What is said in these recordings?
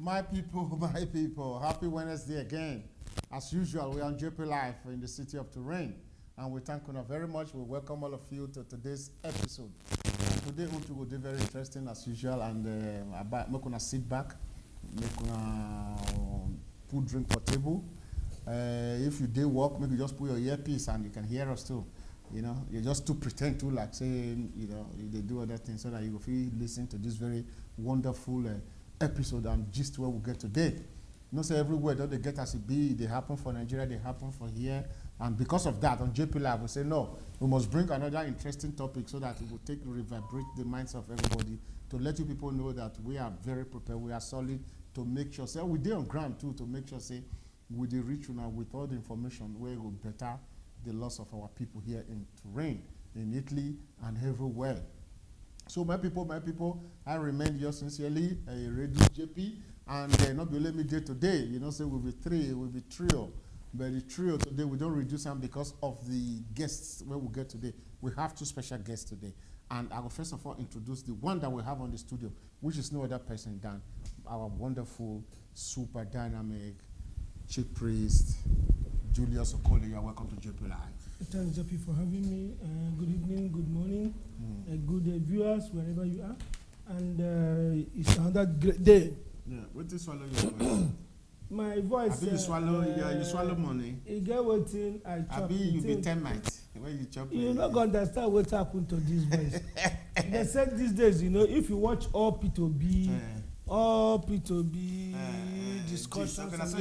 My people, happy Wednesday again. As usual, we are on JPLIVE in the city of Turin, and we thank you very much. We welcome all of you to today's episode. Today, we will do very interesting as usual, and make una sit back, make una put drink for table. If you do work, maybe just put your earpiece and you can hear us too. You know, you just to pretend to like saying, you know, they do other things so that you will feel listen to this very wonderful episode and gist where we get today. You know, say everywhere that they get as it be, they happen for Nigeria, they happen for here. And because of that, on JPLIVE, we say, no, we must bring another interesting topic so that it will reverberate the minds of everybody to let you people know that we are very prepared, we are solid to make sure, say, we did on ground too, to make sure, say, we did reach now with all the information where it will better the loss of our people here in Turin, in Italy, and everywhere. So my people, I remain yours sincerely, Radio JP, and not be let me day today. You know, say we'll be trio, but the trio today we don't reduce them because of the guests where we get today. We have two special guests today, and I will first of all introduce the one that we have on the studio, which is no other person than our wonderful, super dynamic chief priest, Julius Okole. You are welcome to JPLIVE. Thanks, JP, for having me. Good evening, good morning, good viewers, wherever you are. And it's another great day. Yeah, what is swallow your voice? My voice. I think you swallow, you swallow money. You get what thing I chop. You be termite when you chop. You're not going to understand what happened to this voice. They said these days, you know, if you watch all P2B, discussions,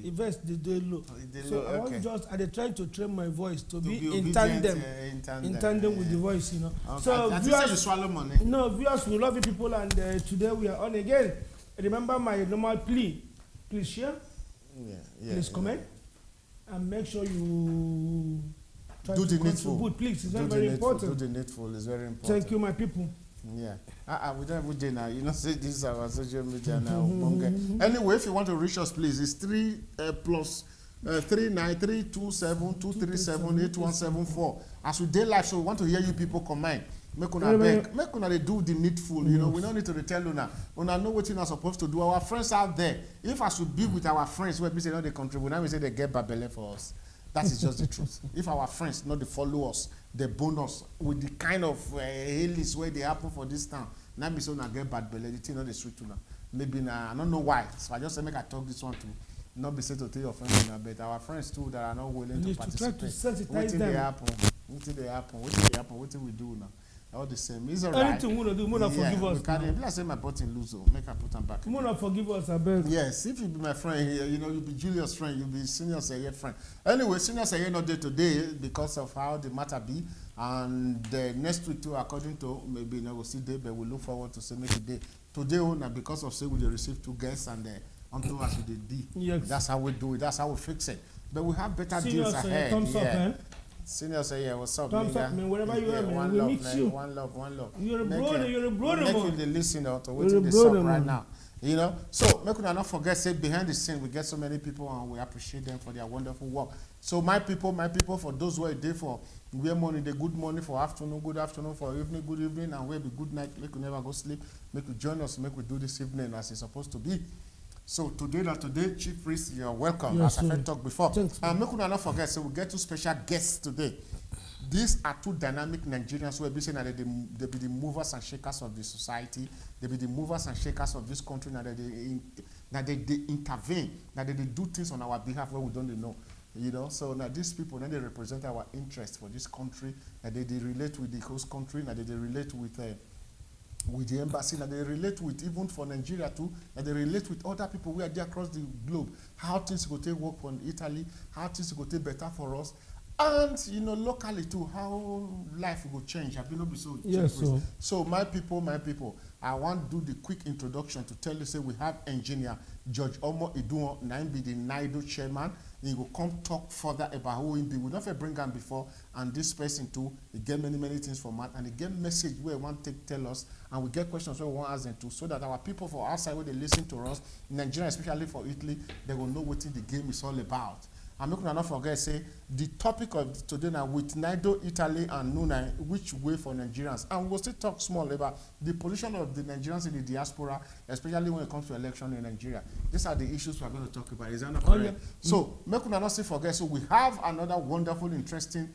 events, they low. So I want just, and they try to train my voice to be in tandem with the voice, you know. Okay. So viewers, you swallow money. No, viewers, we love you people, and today we are on again. Remember my normal plea. Please share. Please comment, and make sure you try do to the needful. Please, it's very important. Do the needful. It's very important. Thank you, my people. Yeah. We don't have day now. You know, say this is our social media now. Anyway, if you want to reach us, please, it's 3 plus 39327237817. As we day live, so we want to hear you people comment. Make una beg, make una do the needful. You know, we don't need to tell una. Una know what you are supposed to do. Our friends out there, if I should be with our friends, where we say no, they contribute. Now we say they get babele for us. That is just the truth. If our friends not they follow us, they bonus with the kind of list where they happen for this town. Now we say get bad belly, the thing not the sweet tuna. Maybe now I don't know why. So I just say make I talk this one to not be said to tell your friends, but our friends too that are not willing to participate. What did they happen? What did we do now? All the same. It's all right. Anything we do, forgive us. If I say my button lose, make I put them back. Forgive us, I beg. Yes, if you be my friend here, you know, you be Julius' friend, you be Senior Sayer friend. Anyway, Senior Sayer not there today because of how the matter be. And next week too, according to maybe now we'll see day, but we look forward to say make it day. Today, because of say we receive two guests and until us we did. Yes. That's how we do it. That's how we fix it. But we have better deals ahead. Thumbs up, man. Senior say, yeah, what's up, thumbs up, man, wherever you are, man. We meet you. One love. You're a brother, man. Make you the listener to what they suck right now. You know? So, make you not forget, say, behind the scene, we get so many people and we appreciate them for their wonderful work. So, my people, for those who are there for wear money, the good morning for afternoon, good afternoon for evening, good evening, and we'll be good night, make you never go sleep, make you join us, make we do this evening as it's supposed to be. So today, Chief Priest, you're welcome. Yes, as I've talked before. Thanks, make you not forget, so we get two special guests today. These are two dynamic Nigerians who are saying that they be the movers and shakers of the society. They be the movers and shakers of this country. That they intervene. That they do things on our behalf where we don't know. You know, so now these people, then they represent our interest for this country. That they relate with the host country. That they relate with the embassy, that they relate with even for Nigeria too, that they relate with other people who are there across the globe, how things go take work for Italy, how things go take better for us, and you know, locally too, how life will change. Have you not been so? Yes, so my people, I want to do the quick introduction to tell you, say we have engineer George Omo Iduon, now be the Nidoe chairman. He will come talk further about who he be. We never bring him before, and this person too, he get many things from Matt, and he get message where he want to tell us, and we get questions where we want to ask them too, so that our people for outside where they listen to us, Nigeria, especially for Italy, they will know what the game is all about. And make una not forget, say, the topic of today now with Nidoe-Italy and Nunai, which way for Nigerians. And we'll still talk small about the position of the Nigerians in the diaspora, especially when it comes to election in Nigeria. These are the issues we're going to talk about. Is that not correct? So, make una not still forget, so we have another wonderful, interesting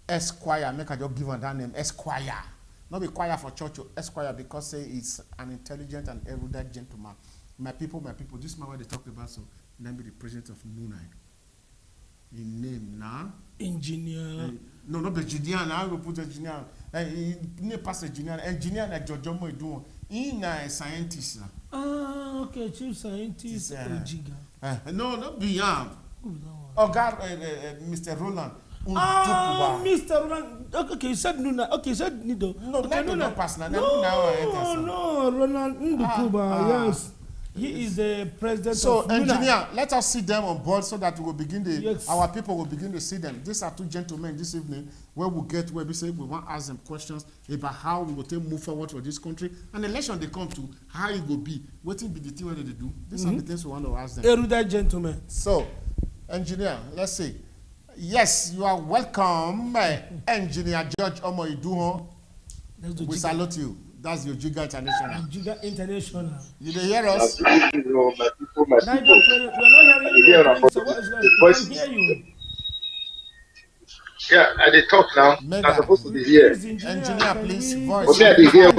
Esquire. Make I just give on that name, Esquire. Not be choir for church, Esquire, because say it's an intelligent and erudite gentleman. My people, this man where they talked about, so let me be the president of Nunai. The name now? Engineer. No, not the engineer now. We put engineer. He pass engineer. Engineer like Jojo Moy do. He na scientist. Ah, okay, chief scientist. No, not beyond. Oh God, Mr. Roland. Mr. Roland. Okay, you said Nuna. Okay, you said Nido. No, okay, no, pass now. No, Roland Ndukuba. Yes. He is the president so, of engineer, Nuna. let us see them on board so that we will begin the yes. Our people will begin to see them. These are two gentlemen this evening where we say we want to ask them questions about how we will take move forward for this country. And election they come to, how it will be. What will be the thing what they do? These are the things we want to ask them. Erudite gentlemen. So, engineer, let's see. Yes, you are welcome, Engineer George Omoiduho. We salute you. That's your Jiga International. Jiga International. You dey hear us? My people, my people. We're not hearing you. So what is that? We can hear you. Yeah, I dey talk now. Mega. I'm supposed to be here. Engineer, please, voice. Okay, I dey hear.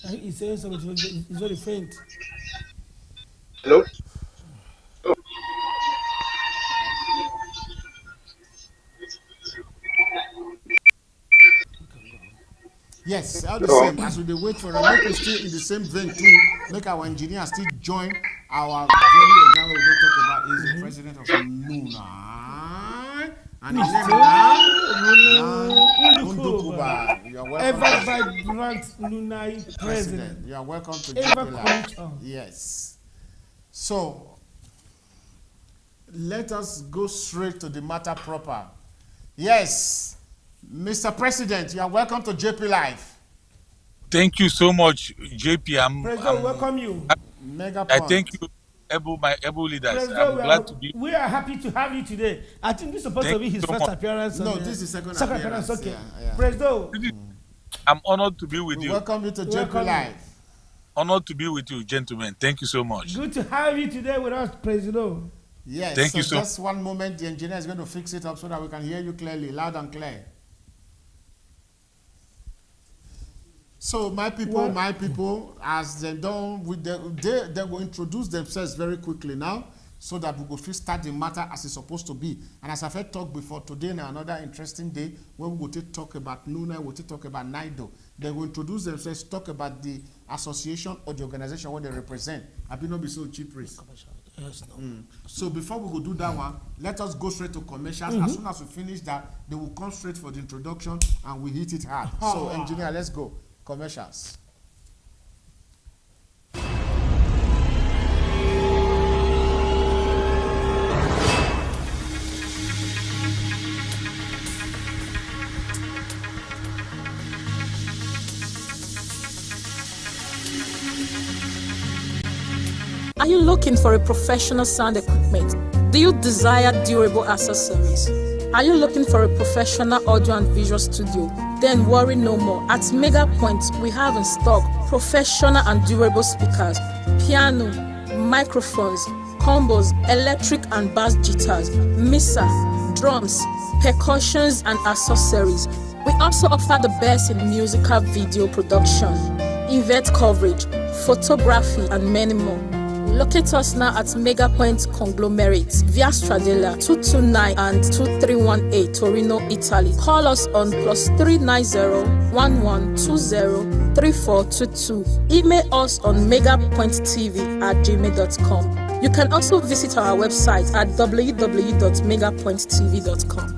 He's saying something. He's very faint. Hello? Yes, all the same. As we wait for a make we still in the same vein too, make our engineer still join our very guy we will talk about is the president of Nunai. And his name is Ndukuba. You are welcome. Ever vibrant Nunai president. You are welcome to JPLIVE. Yes. So let us go straight to the matter proper. Yes. Mr. President, you are welcome to JPLIVE. Thank you so much, JP. President, welcome you. Mega I thank you, my able leaders. President, I'm glad to be. We are happy to have you today. I think this is supposed to be his first appearance. No, this is second appearance. Okay. Yeah. President, I'm honored to be with you. Welcome you to JPLIVE. Honored to be with you, gentlemen. Thank you so much. Good to have you today with us, President. Yes. Thank you so much. Just one moment, the engineer is going to fix it up so that we can hear you clearly, loud and clear. So my people, as they done with they will introduce themselves very quickly now, so that we will first start the matter as it's supposed to be. And as I've had talked before, today now another interesting day where we will talk about Nunai, we will talk about Nido. They will introduce themselves, talk about the association or the organization what they represent. I will not be so cheap, Chris. Yes, no. So before we go do that one, let us go straight to commercials. As soon as we finish that, they will come straight for the introduction and we hit it hard. So engineer, let's go. Commercials. Are you looking for a professional sound equipment? Do you desire durable accessories? Are you looking for a professional audio and visual studio? Then worry no more. At Mega Point, we have in stock professional and durable speakers, piano, microphones, combos, electric and bass guitars, mixer, drums, percussions and accessories. We also offer the best in musical video production, event coverage, photography and many more. Locate us now at Mega Point Conglomerate, Via Stradella, 229 and 2318 Torino, Italy. Call us on +390 1120 3422. Email us on megapointtv@gmail.com. You can also visit our website at www.megapointtv.com.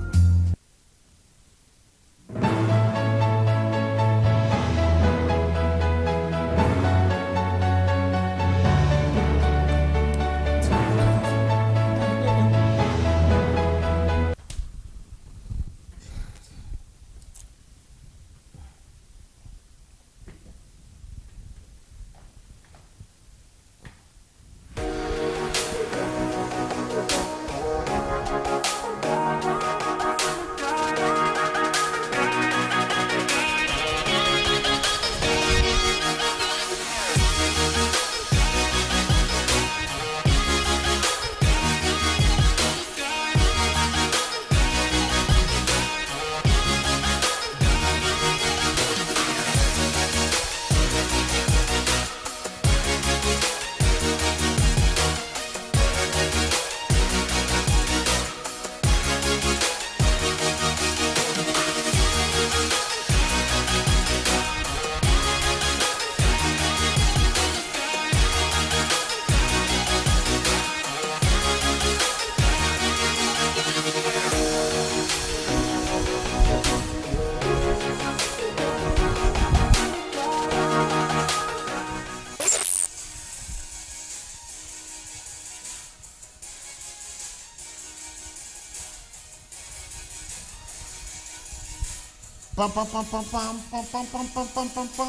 Pam, pam, pam, pam, pam, pam, pam, pam, pam, pam, pam, pam.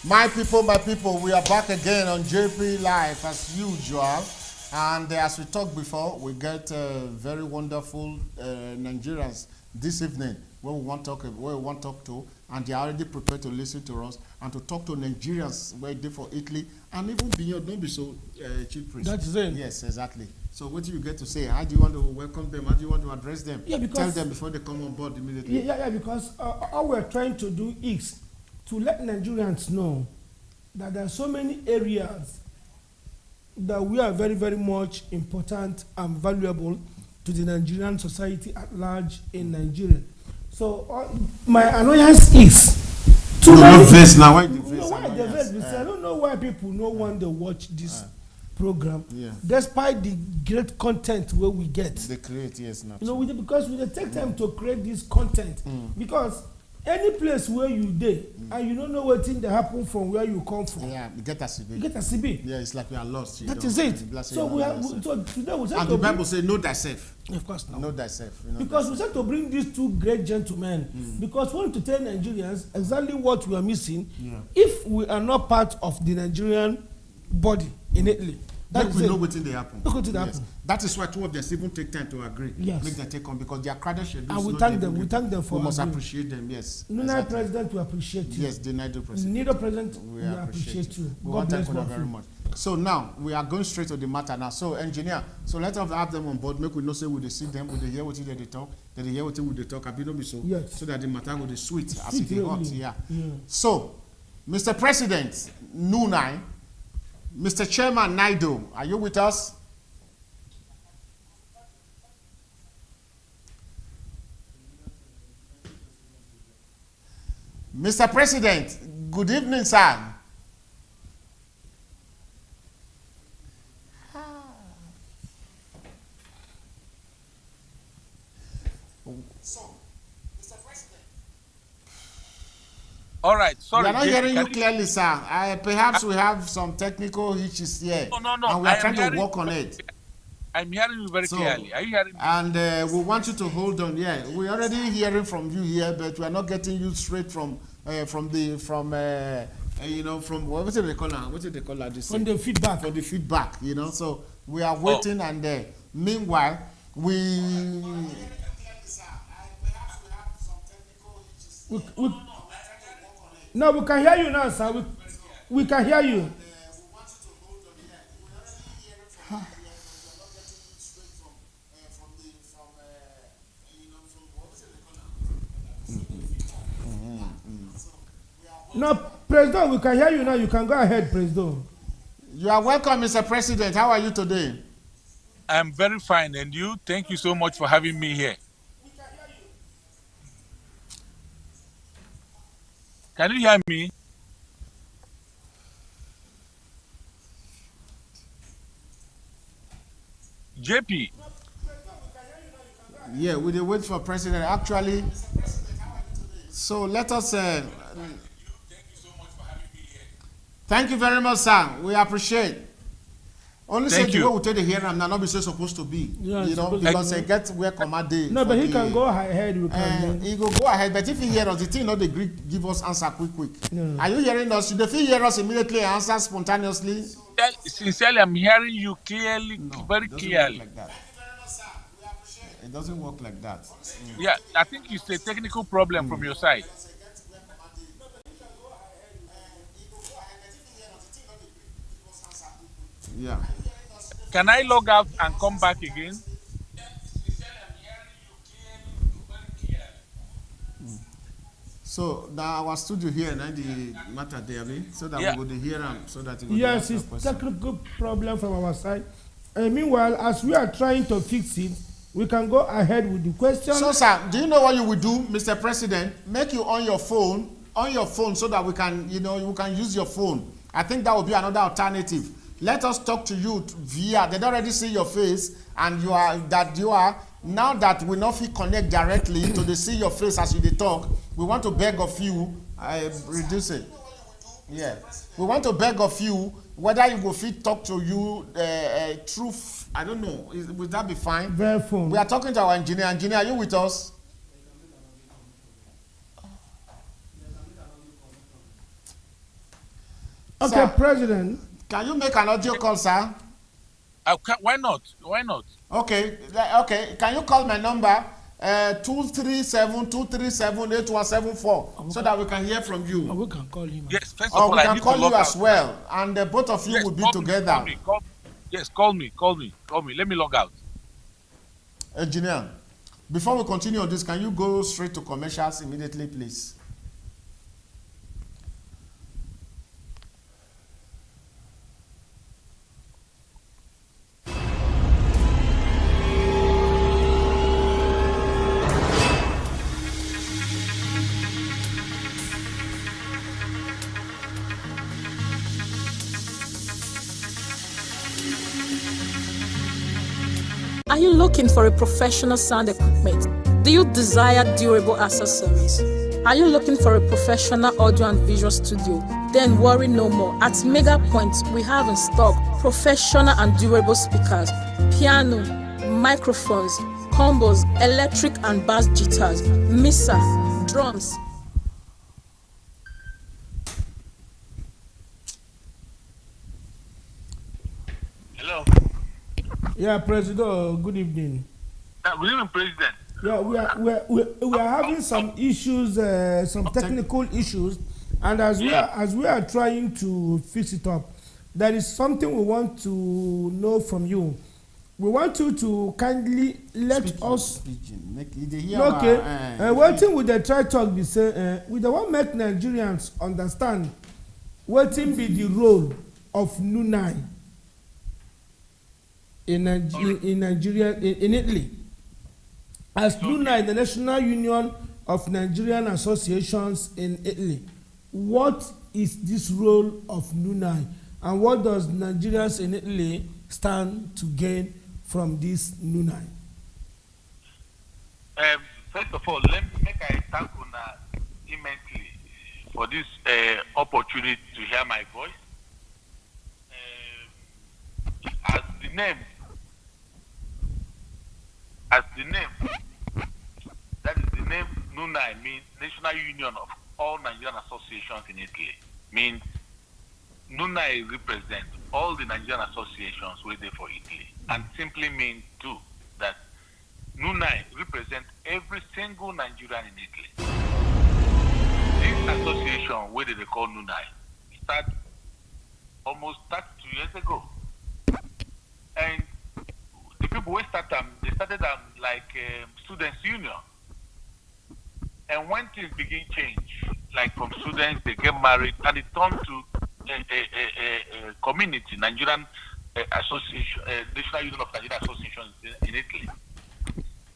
My people, we are back again on JP Live as usual. And as we talked before, we get very wonderful Nigerians this evening where we want to talk to, and they are already prepared to listen to us and to talk to Nigerians where they for Italy and even beyond. Don't be so cheap, priest. That's it. Yes, exactly. So what do you get to say? How do you want to welcome them? How do you want to address them? Yeah, because tell them before they come on board immediately. Yeah, because all we're trying to do is to let Nigerians know that there are so many areas that we are very, very much important and valuable to the Nigerian society at large in Nigeria. So my annoyance is too many. Now. Why the face? I don't know why people no want to watch this program, despite the great content where we get. They create, yes, not. Because we take time to create this content. Because any place where you dey and you don't know what thing that happen from where you come from. Yeah, you get a CB. You get a CB. Yeah, it's like we are lost. That is it. So today we said and the Bible says, know thyself. Of course not. Know thyself. Because we said to bring these two great gentlemen. Because we want to tell Nigerians exactly what we are missing if we are not part of the Nigerian body in Italy. That we know what they happen. Look what happen. That is why two of them even take time to agree. Yes. Make them take on because they are crowded schedules. And we thank them. We thank them for. We must appreciate them. Yes. Nunai president, we appreciate you. Yes, the Nidoe president. Nidoe president, we appreciate you. God bless you very much. So now we are going straight to the matter now. So engineer, so let us have them on board. Make we know say we they see them, we they hear what they talk, they hear what they talk. I be so. Yes. So that the matter will be sweet as it is hot. Yeah. So, Mr. President Nunai. Mr. Chairman Nidoe, are you with us? Mr. President, good evening, sir. All right, sorry. We are not hearing you clearly, sir. Perhaps we have some technical issues here. No. And we are trying to work on it. I'm hearing you very clearly. Are you hearing me? And we want you to hold on. Yeah, we're already hearing from you here, but we are not getting you straight from what do they call that? From the feedback. For the feedback, So we are waiting, and meanwhile, No, we can hear you now, sir. We can hear you. No, President, we can hear you now. You can go ahead, President. You are welcome, Mr. President. How are you today? I'm very fine, and you? Thank you so much for having me here. Can you hear me? JP. Yeah, we did wait for President. Actually, so let us. Thank you so much for having me here. Thank you very much, sir. We appreciate. Only say the way we take the hearing now not be so supposed to be. Yeah, because they get where command day. No, but he can go ahead. He go ahead, but if he hear us, the thing not the Greek give us answer quick. No. Are you hearing us? Should the feel hear us immediately and answer spontaneously? Sincerely, I'm hearing you clearly, very clearly. Like that. It doesn't work like that. Yeah, I think it's a technical problem from your side. Yeah. Can I log out and come back again? So now our studio here, now the matter there, so that we go to hear them, so that yes, it's technical problem from our side. Meanwhile, as we are trying to fix it, we can go ahead with the question. So, sir, do you know what you will do, Mr. President? Make you on your phone, so that we can, you can use your phone. I think that will be another alternative. Let us talk to you via. They don't already see your face, and you are now that we not fit connect directly to the see your face as you talk. We want to beg of you, reduce it. Yeah, we want to beg of you whether you go fit talk to you through. I don't know. Would that be fine? Very phone. We are talking to our engineer. Engineer, are you with us? Okay, Sir, President. can you make an audio call, sir? Why not? Why not? Okay, okay. Can you call my number 237-237-8174 so that we can hear from you? Oh, we can call him. Yes, first of Or all, we I can need call to you log as out. well, and both of you Yes, will be call together. Me, call me. Yes, call me. Let me log out. Engineer, before we continue on this, can you go straight to commercials immediately, please? Are you looking for a professional sound equipment? Do you desire durable accessories? Are you looking for a professional audio and visual studio? Then worry no more. At Mega Point, we have in stock professional and durable speakers, piano, microphones, combos, electric and bass guitars, mixer, drums. Hello. Yeah, President. Good evening. Good evening, President. Yeah, we are having some issues, some technical issues, and as we are trying to fix it up, there is something we want to know from you. We want you to kindly let us. Okay. One thing we dey try talk be say we dey wan make Nigerians understand wetin be the role of Nunai in Nigeria, in Italy. As Nunai, the National Union of Nigerian Associations in Italy, what is this role of Nunai, and what does Nigerians in Italy stand to gain from this Nunai? First of all, let me make I thank Una immensely for this opportunity to hear my voice. As the name, that is the name Nunai means National Union of all Nigerian Associations in Italy. Means Nunai represents all the Nigerian associations where they for Italy, and simply means too that Nunai represents every single Nigerian in Italy. This association, where they call Nunai, started almost 32 years ago. And the people who started them, they started them like students' union. And when things begin change, like from students, they get married, and it turned to a community, Nigerian Association, National Union of Nigerian Associations in Italy.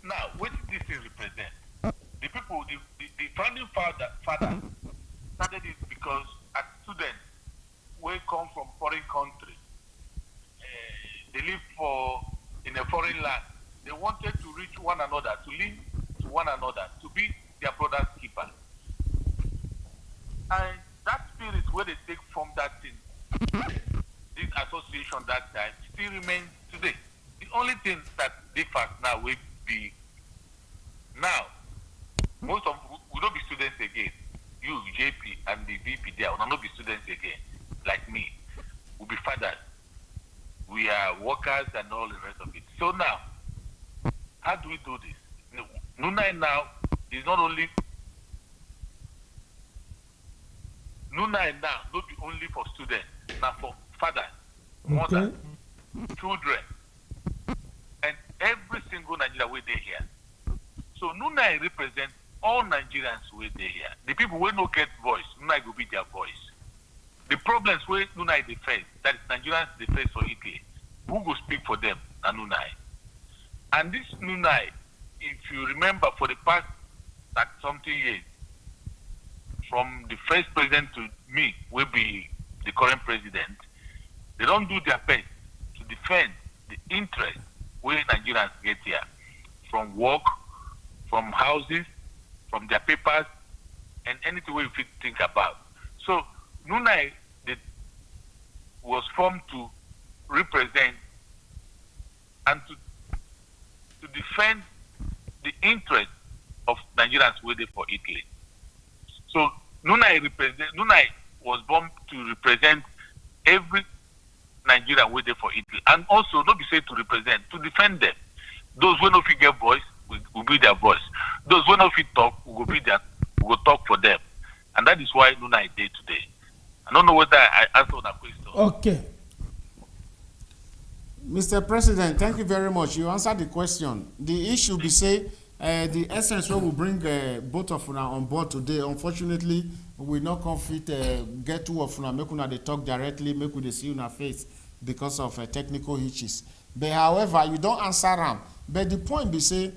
Now, what this thing represent? The people, the founding father started it because as students, we come from foreign countries. They live in a foreign land. They wanted to reach one another, to link to one another, to be their brother's keeper. And that spirit where they take from that thing, this association that time, still remains today. The only thing that differs now will be now, most of we don't be students again. You, JP, and the VP there will not be students again, like me. We'll be fathers. We are workers and all the rest of it. So now, how do we do this? Nunai now is not only not only for students, now for fathers, mothers, children, and every single Nigerian where they here. So Nunai represents all Nigerians where they here. The people who no get voice, Nunai will be their voice. The problems where Nunai they face, that is Nigerians they face for Italy, who will speak for them, and Nunai. And this Nunai, if you remember, for the past something years, from the first president to me, will be the current president, they don't do their best to defend the interest where Nigerians get here, from work, from houses, from their papers, and anything we think about. So Nunai was formed to represent and to defend the interest of Nigerians waiting for Italy. So Nunai was born to represent every Nigerian waiting for Italy. And also, not be said to represent, to defend them. Those who don't fit get voice, will be their voice. Those who don't fit talk, will talk for them. And that is why Nunai is there today. I don't know whether I answered that question. Okay. Mr. President, thank you very much. You answered the question. The issue be say, the essence where we bring both of them on board today, unfortunately, we not confit get two of them, make una they talk directly, make we see una face because of technical hitches. But however, you don't answer them. But the point be say,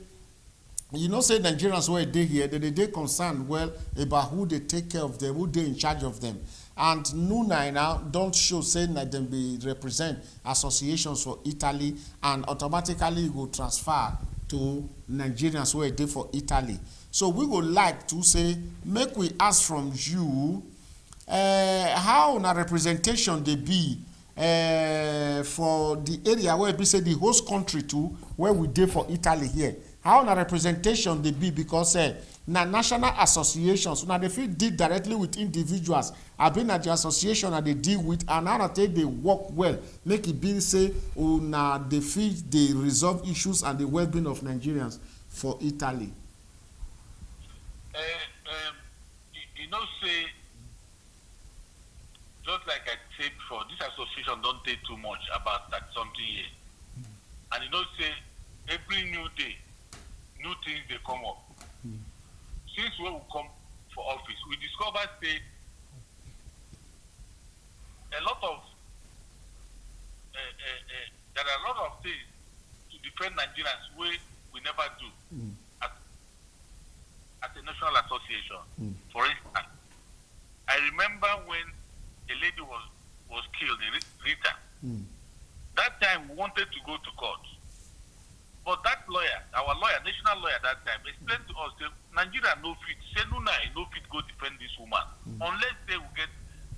you know, say Nigerians were they here, they concerned well about who they take care of them, who they in charge of them. And Nunai now don't show saying that them be represent associations for Italy and automatically go transfer to Nigerians who are there for Italy. So we would like to say, make we ask from you how na representation they be for the area where we say the host country too, where we there for Italy here. How na representation they be because na national associations, now they feel deal directly with individuals. I've been at the association and they deal with, and now they work well. Make it be say, now they feel they resolve issues and the well-being of Nigerians for Italy. You know, say, just like I said before, this association don't take too much about that something here. And you know, say, every new day, new things they come up. Since when we come for office, we discover say a lot of there are a lot of things to defend Nigerians we never do at a national association. For instance, I remember when a lady was killed in Rita. That time we wanted to go to court. But that lawyer, our lawyer, national lawyer that time, explained to us that Nigeria no fit, say Nunai no fit go defend this woman unless they will get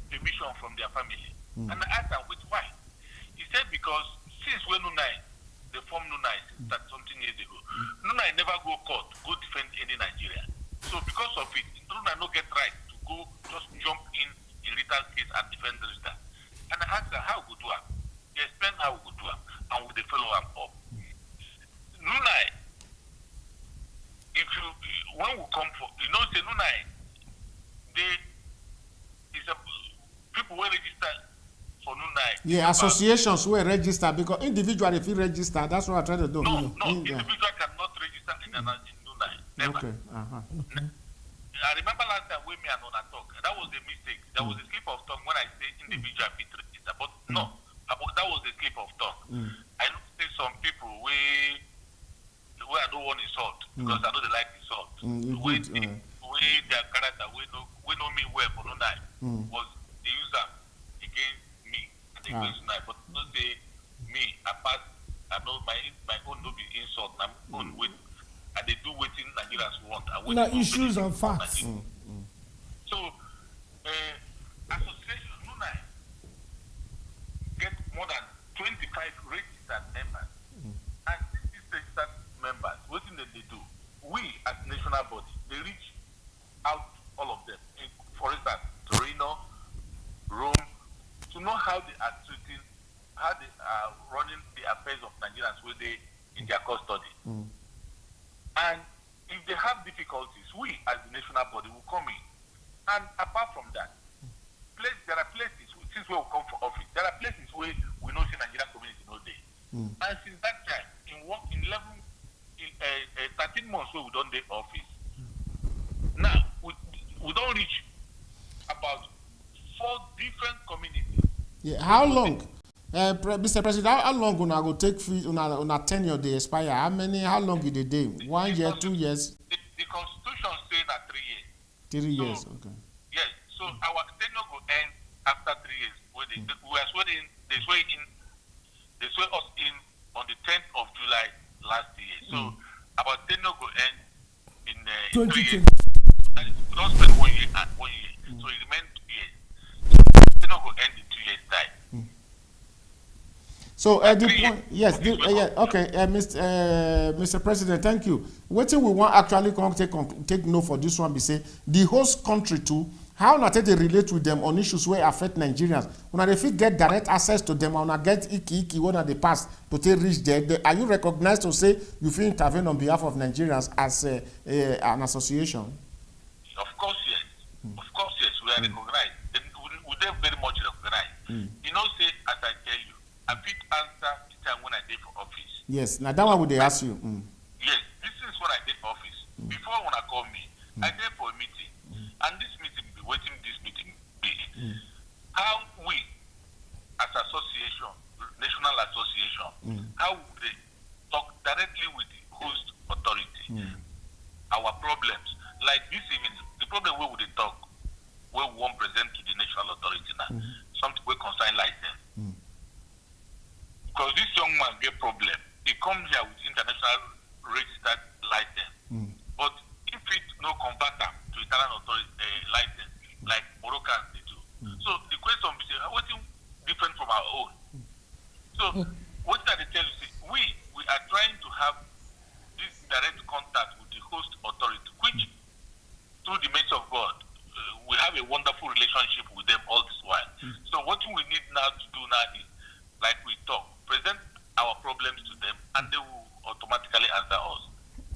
permission from their family. And I asked her, why? He said because since when Nunai, they formed Nunai that something years ago, Nunai never go court, go defend any Nigerian. So because of it, Nunai no get right to go just jump in Rita's case and defend Rita. And I asked her how we do it. He explained how we do it, and we dey follow am up. Nunai, when we come for, you know, say Nunai, people will register for Nunai. Yeah, associations will register because individually if you register, that's what I try to do. No, individual cannot register in Nunai. Never. Okay. I remember last time when me and Nona talk, that was a mistake. There was a slip of tongue when I say individual fit register, but no, that was a slip of tongue. I know say some people where I don't want insult because I know they like insult. Way their character, we know me well for Nunai was the user against me and against Nunai, but not say me. I know my own no be insult. My own with and they do waiting Nigerians want. No issues and facts. So association Nunai get more than 25 registered members. And these registered members, what thing they do? We as national body, they reach out all of them. For instance, Torino, Rome, to know how they are treating, how they are running the affairs of Nigerians with they in their custody. And if they have difficulties, we as the national body will come in. And apart from that, there are places, since we will come for office, there are places where we know the Nigerian community no day. And since that time, in 13 months where we don't do office, now we don't reach about 4 different communities. Yeah, how long? Mr. President, how long gonna go take on a tenure they expire? How long did they do? 1 year, 2 years? The constitution says that 3 years. 3 years, okay. Yes, so our tenure will end after 3 years. We are swearing, they swear us in on the 10th of July last year. So our tenure will end in 3 years. That is, we don't spend 1 year and 1 year. So it remains 2 years. So tenure will end in 2 years' time. So the point, yes, okay, Mr. President, thank you. What we want actually take note for this one, be say the host country too how una take dey relate with them on issues wey affect Nigerians? Una dey fit get direct access to them, una get iki wey una dey pass to take reach there. Are you recognized to say you fit intervene on behalf of Nigerians as an association? Of course, yes. Of course, yes. We are recognized. We are very much recognized. You know, say, as I tell you, I fit answer the time when I did for office. Yes, now that one would they ask you. Yes, this is when I did office. Before when I call me, I did for a meeting. And this meeting, waiting this meeting be. How we, as association, national association, how would they talk directly with the host authority? Our problems. Like this evening, the problem where would they talk? Where we won't present to the national authority now. Something we consign license. Because this young man get problem. He comes here with international registered license. But if it no convert them to Italian authority license, like Moroccans they do. So the question is, what's different from our own? So what I tell you is, we are trying to have this direct contact with the host authority, which through the mercy of God, we have a wonderful relationship with them all this while. So what we need now to do now is, like we talk, present our problems to them, and they will automatically answer us.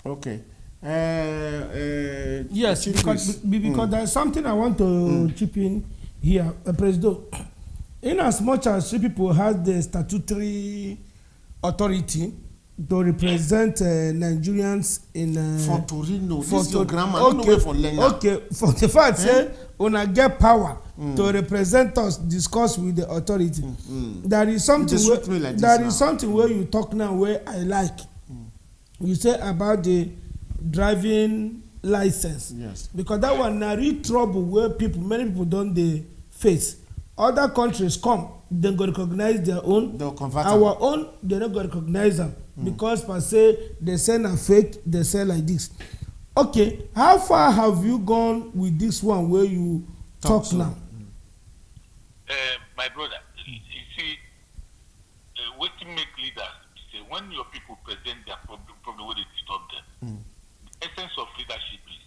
Okay. Yes, because there's something I want to chip in here, President. In as much as three people have the statutory authority to represent Nigerians in for Torino, this your grammar. Okay, for okay. For the fact say una get power to represent us, discuss with the authority. There is something something where you talk now where I like. You say about the driving license. Yes. Because that one na real trouble where many people don't they face. Other countries come, they go recognize their own. They'll convert our own, they not go recognize them because per se they sell a fake, they sell like this. Okay, how far have you gone with this one where you talk now? My brother, you see, what to make leaders say when your people present their problem where they disturb them. The essence of leadership is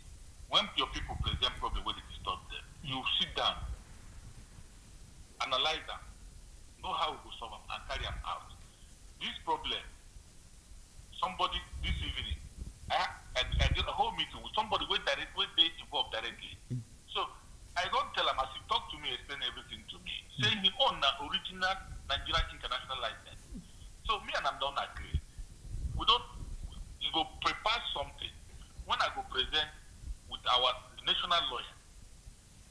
when your people present problem where they disturb them, you sit down, analyze them, know how we will solve them, and carry them out. This problem, somebody this evening, I did a whole meeting with somebody where they involved directly. So I don't tell him as he talk to me, explain everything to me, saying he own the original Nigerian international license. So me and him don't agree. We don't. You go prepare something. When I go present with our national lawyer,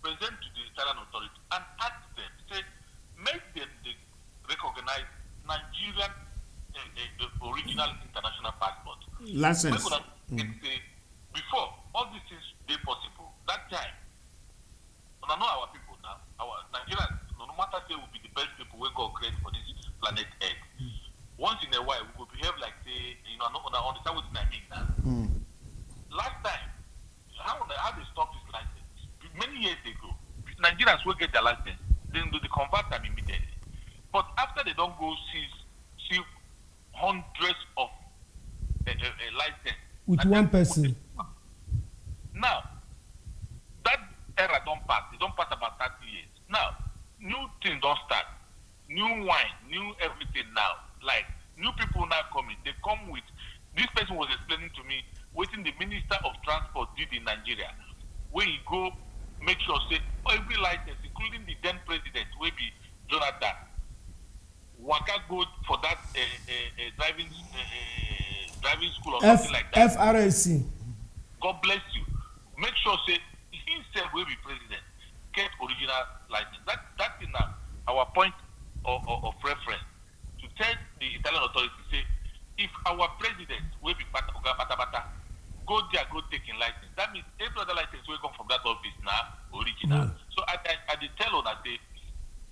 present to the Italian authority and ask them, say, make them recognize Nigerian original international passport. License. Before all these things they possible, that time, when I know our people now, our Nigerians, no matter they will be the best people we go create for this planet Earth. Once in a while, we will behave like say, I understand what I mean now. Last time, how they stop this license? Many years ago, Nigerians will get their license, then they convert them immediately. But after they don't go see hundreds of license with one person. Now, that era don't pass. It don't pass about 30 years. Now, new thing don't start. New wine, new everything now. Like, new people now coming. They come with, this person was explaining to me, waiting the Minister of Transport did in Nigeria, where he go make sure, say, every license, including the then president, will be Jonathan, Waka go for that driving school or something like that. FRSC. God bless you. Make sure, say, he himself will be president, get original license. That is now our point of reference to tell the Italian authorities, say, if our president will be bata, go there, go taking license. That means every other license will come from that office now, original. So I tell on that day,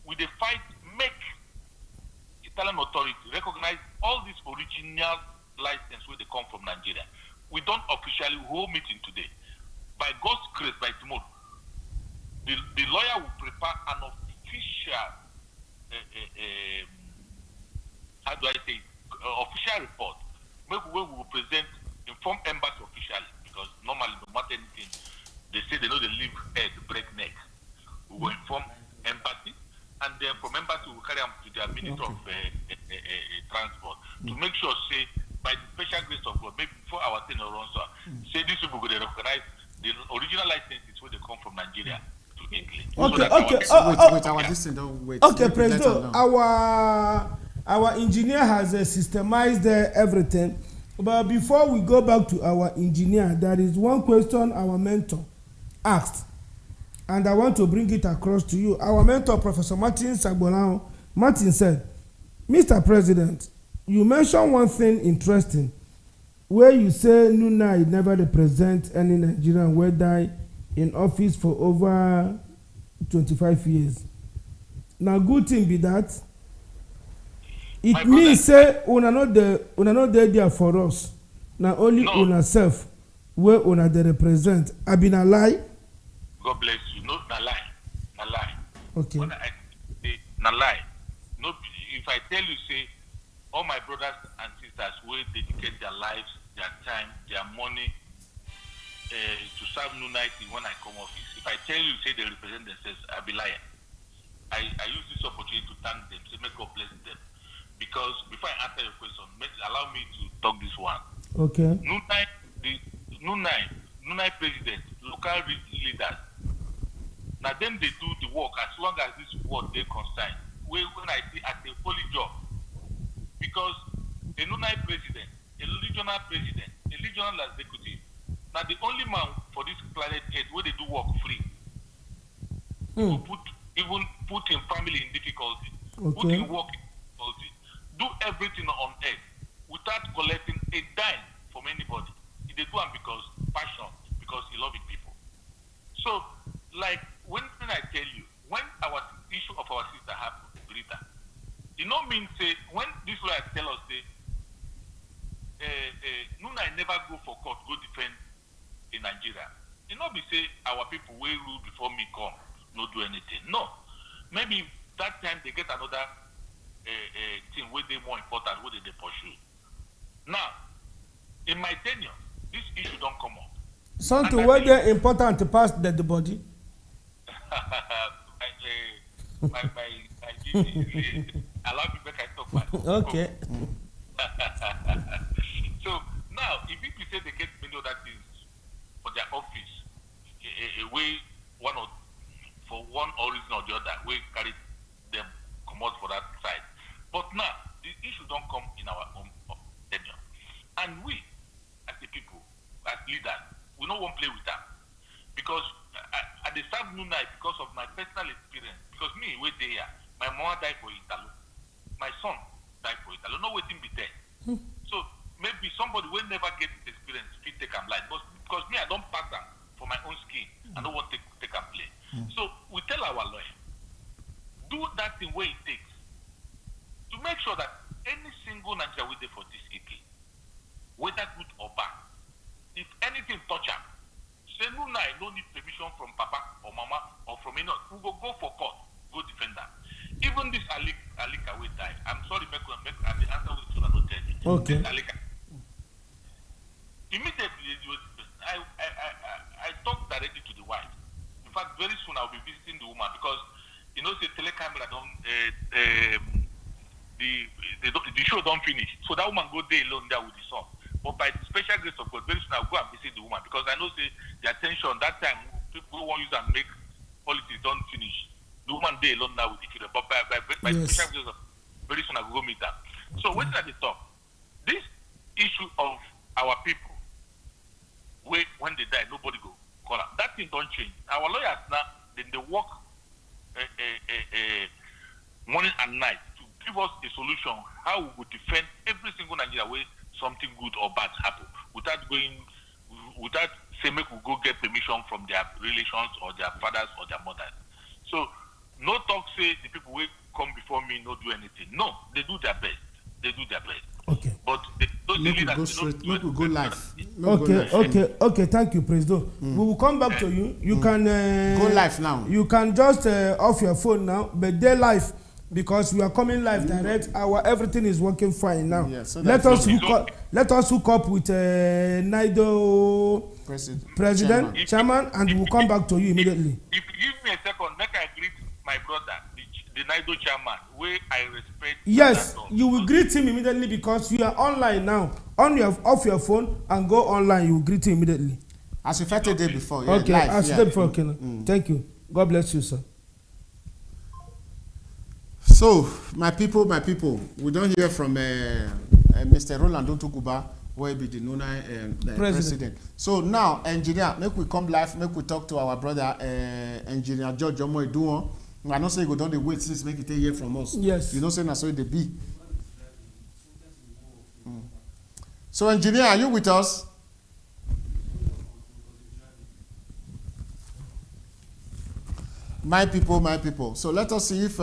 with the fight, make Italian authority recognize all these original license where they come from Nigeria. We don't officially hold meeting today. By God's grace, by tomorrow, the lawyer will prepare an official, how do I say, official report, where we will present, inform embassy officially, because normally no matter anything, they say they know they leave head break neck. Ministry of Transport to make sure, say, by the special grace of God, maybe before our thing runs out, say these people could recognize the original licenses where they come from Nigeria to Italy. Wait, our distance, don't wait. Okay, President, our engineer has systemized everything. But before we go back to our engineer, there is one question our mentor asked, and I want to bring it across to you. Our mentor, Professor Martin Sagbolao, Martin said, Mr. President, you mentioned one thing interesting, where you say Nunai never represent any Nigerian wey die in office for over 25 years. Na good thing be that. It means say una no dey there for us. Na only una self wey una dey represent. I been a lie. God bless you. No, na lie. Na lie. Okay. When I say na lie. No, if I tell you, say, all my brothers and sisters will dedicate their lives, their time, their money to serve Nunai when I come office. If I tell you, say they represent themselves, I'll be lying. I use this opportunity to thank them, say may God bless them. Because before I answer your question, allow me to talk this one. Okay. Nunai president, local leaders, now them they do the work as long as this work they concern. When I see as a holy job. Because a Nunai president, a regional executive, now the only man for this planet Earth where they do work free. To put in family in difficulty, put in work in difficulty, do everything on earth without collecting a dime from anybody. They do it because passion, because he loves people. So, like when I tell you, when our issue of our sister happened, Rita, you know mean say when this lawyer tell us say Nunai never go for court, go defend in Nigeria. You know be say our people will rule before me come, not do anything. No. Maybe that time they get another thing where they more important, where they pursue. Now, in my tenure, this issue don't come up. Something where they important to pass the body. my allow me make I talk about it. Okay. So now, if people say they get many other things for their office, a way for one or reason or the other, we carry them come out for that side. But now, the issue don't come in our own tenure. And we, as the people, as leaders, we don't want to play with that. Because I serve Nunai because of my personal experience. Because me, wait there, my mother died for Italy. My son died for Italy. No waiting be there. So maybe somebody will never get this experience, fit take and light. But because me, I don't pass them for my own skin. I don't want to take and play. So we tell our lawyer, do that thing where it takes to make sure that any single Nigerian will there for this EP, whether good or bad, if anything touch am, say Nunai no need permission from Papa or Mama or from anyone. We go for court, go defend that. Even this Alika will die. I'm sorry, make the answer with you not tell you. Okay. This Alika. Immediately, I talked directly to the wife. In fact, very soon I'll be visiting the woman because you know the telecamera don't the show don't finish. So that woman go there alone there with the son. But by the special grace of God, very soon I'll go and visit the woman because I know say the attention that time people won't use and make politics don't finish. The woman there alone now with the children. But by yes. special grace of very soon I'll go meet her. So wait at the top. This issue of our people, when they die, nobody go call them. That thing don't change. Our lawyers now, then they work morning and night to give us a solution how we would defend every single Nigeria where something good or bad happen without saying make we go get permission from their relations or their fathers or their mothers. So no talk say the people will come before me not do anything. No, they do their best. They do their best. Okay. But Make we go straight. Make we go live. Okay. Thank you, President. We will come back to you. You can go live now. You can just off your phone now, but they're live because we are coming live direct. Everything is working fine now. Yeah, so let us hook up with Nidoe President, Chairman, and we'll come back to you immediately. If you give me a second, make I greet my brother, the Nidoe chairman, where I respect. Yes, you will greet him immediately because you are online now. Off your phone and go online. You will greet him immediately. As you felt the day before. Okay, live, as the day before. Okay, thank you. God bless you, sir. So, my people, we don't hear from Mr. Roland Otukuba, who will be the Nunai president. So now, engineer, make we come live, make we talk to our brother, engineer George Omoiduon. I don't say you go down the wait since make it hear from us. Yes. You know, say that's what they be. So, engineer, are you with us? My people. So let us see if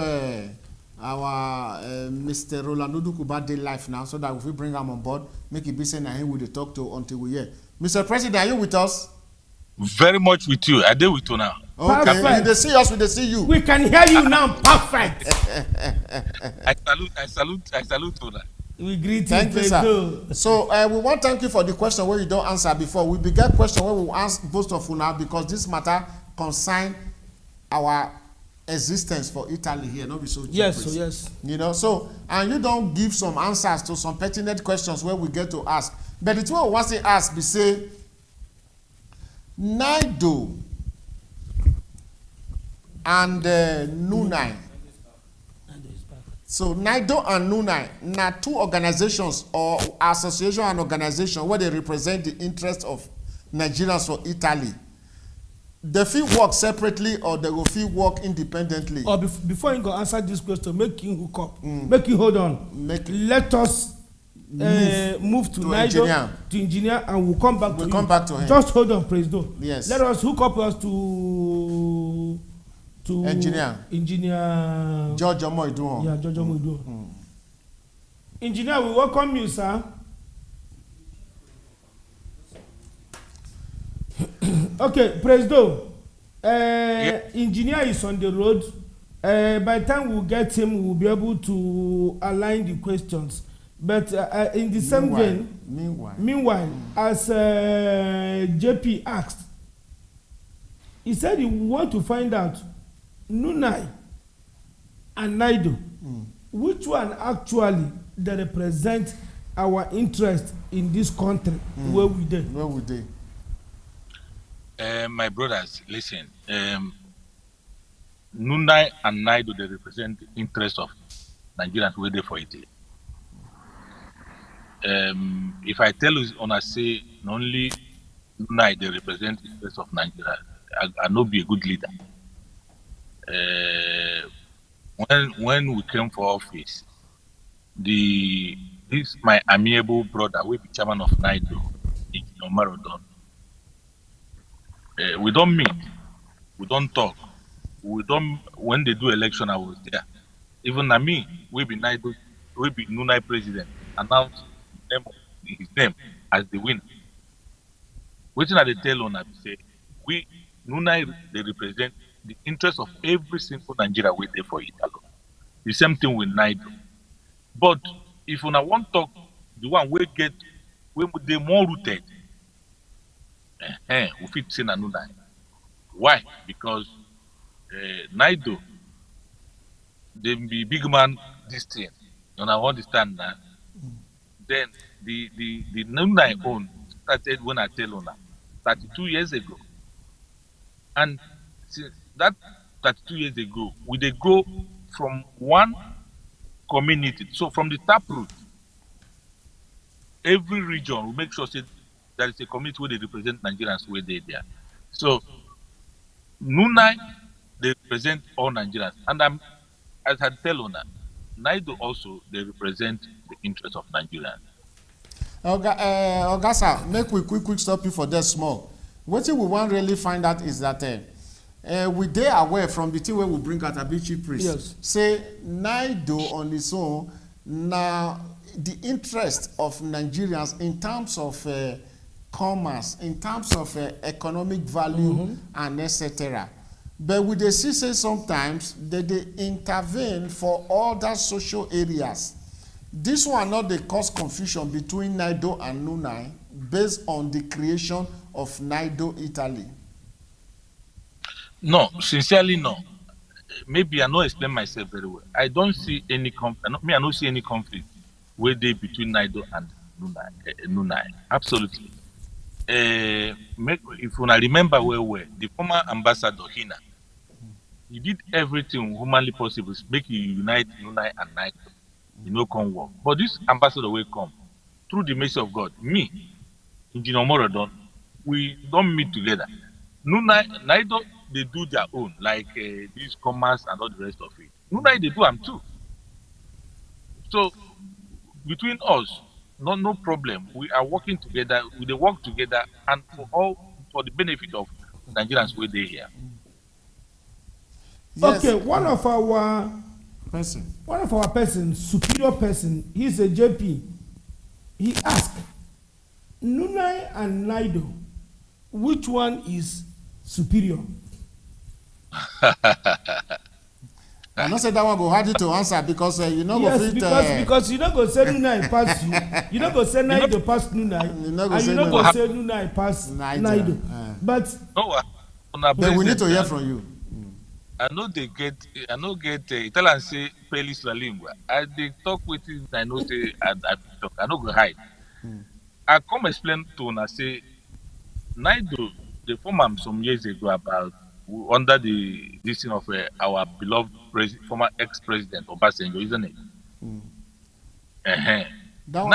our Mr. Roland Odukuba dey live now, so that if we bring him on board, make it be saying that he will talk to until we hear. Mr. President, are you with us? Very much with you. I deal with you now. Okay, when they see us, we they see you. We can hear you now. Perfect. I salute you now. We greet you. Thank you, sir. So we want to thank you for the question where you don't answer before. We began question where we will ask both of you now, because this matter concern our existence for Italy here, not be so cheap. Yes, so yes. You know, so, and you don't give some answers to some pertinent questions where we get to ask. But the two we want to ask, we say, Nidoe and Nunai. So Nidoe and Nunai, now two organizations or association and organization where they represent the interest of Nigerians for Italy. They feel work separately or they will feel work independently. Or before you go answer this question, make you hook up. Make you hold on. Let us move to Nidoe, to engineer, and we'll come back to him. We'll come back to him. Just hold on, praise God. Yes. Let us hook up us to engineer George Omoiduon. Yeah, George Omoiduon. Engineer, we welcome you, sir. Okay, praise God. Engineer is on the road. By the time we get him, we'll be able to align the questions. But in the same vein, meanwhile, as JP asked, he said he want to find out Nunai and Nidoe, which one actually that represent our interest in this country where we did. My brothers, listen. Nunai and Nidoe, they represent the interest of Nigerians waiting for it. If I tell you on a say only Nunai, they represent the interest of Nigeria, I not be a good leader. When we came for office, this my amiable brother, we be chairman of Nidoe, Marathon. We don't meet, we don't talk, we don't. When they do election, I was there. Even me, we be Nidoe, we be Nunai president, announce his name as the winner. Waiting at the tail on, I say, we Nunai, they represent the interest of every single Nigeria waiting for Italy. The same thing with Nidoe. But if una want to talk, the one we get, we they more rooted. We fit say na Nunai. Why? Because Nidoe, they be big man this thing. And I understand that. Then the Nunai own started when I tell una 32 years ago. And since that 32 years ago, we they grow from one community. So from the taproot, every region will make sure say there is a community where they represent Nigerians where they there. So Nunai, they represent all Nigerians. And as I tell on that, Nidoe also, they represent the interest of Nigerians. Ogasa, make we quick stop you for that small. What we want really find out is that we dey aware from the thing where we bring out a big chief priest. Yes. Say Nidoe on its own, now the interest of Nigerians in terms of commerce, in terms of economic value and etc. But we dey see say sometimes they intervene for other social areas. This one not dey cause confusion between Nidoe and Nunai based on the creation of Nidoe-Italy. No, sincerely no. maybe I not explain myself very well. I don't see any conflict. I don't see any conflict where they between Nidoe and Nunai. Absolutely. If you remember well, the former ambassador Hina, he did everything humanly possible to make you unite Nunai and Nidoe. You know, come work. But this ambassador will come through the mercy of God. Me, Engineer Morodon, we don't meet together. Nidoe, they do their own, like these commerce and all the rest of it. Nunai, they do them too. So between us, no problem. We are working together. We work together, and for the benefit of Nigerians where they here. Yes. Okay, one of our person, superior person, he's a JP. He asked, Nunai and Nidoe, which one is superior? I not say that one go hard to answer because you know yes, go fit. Because you don't go say Nunai pass you. You don't go say Nidoe pass Nunai. And you don't go say Nunai pass Nidoe. But we need to hear from you. I know they get. Italian say pelis la lingua. I they talk with it. I know say I talk. I no go hide. I come explain to una say Nidoe they formed am some years ago about under the decision of our beloved former ex-president Obasanjo, isn't it? That one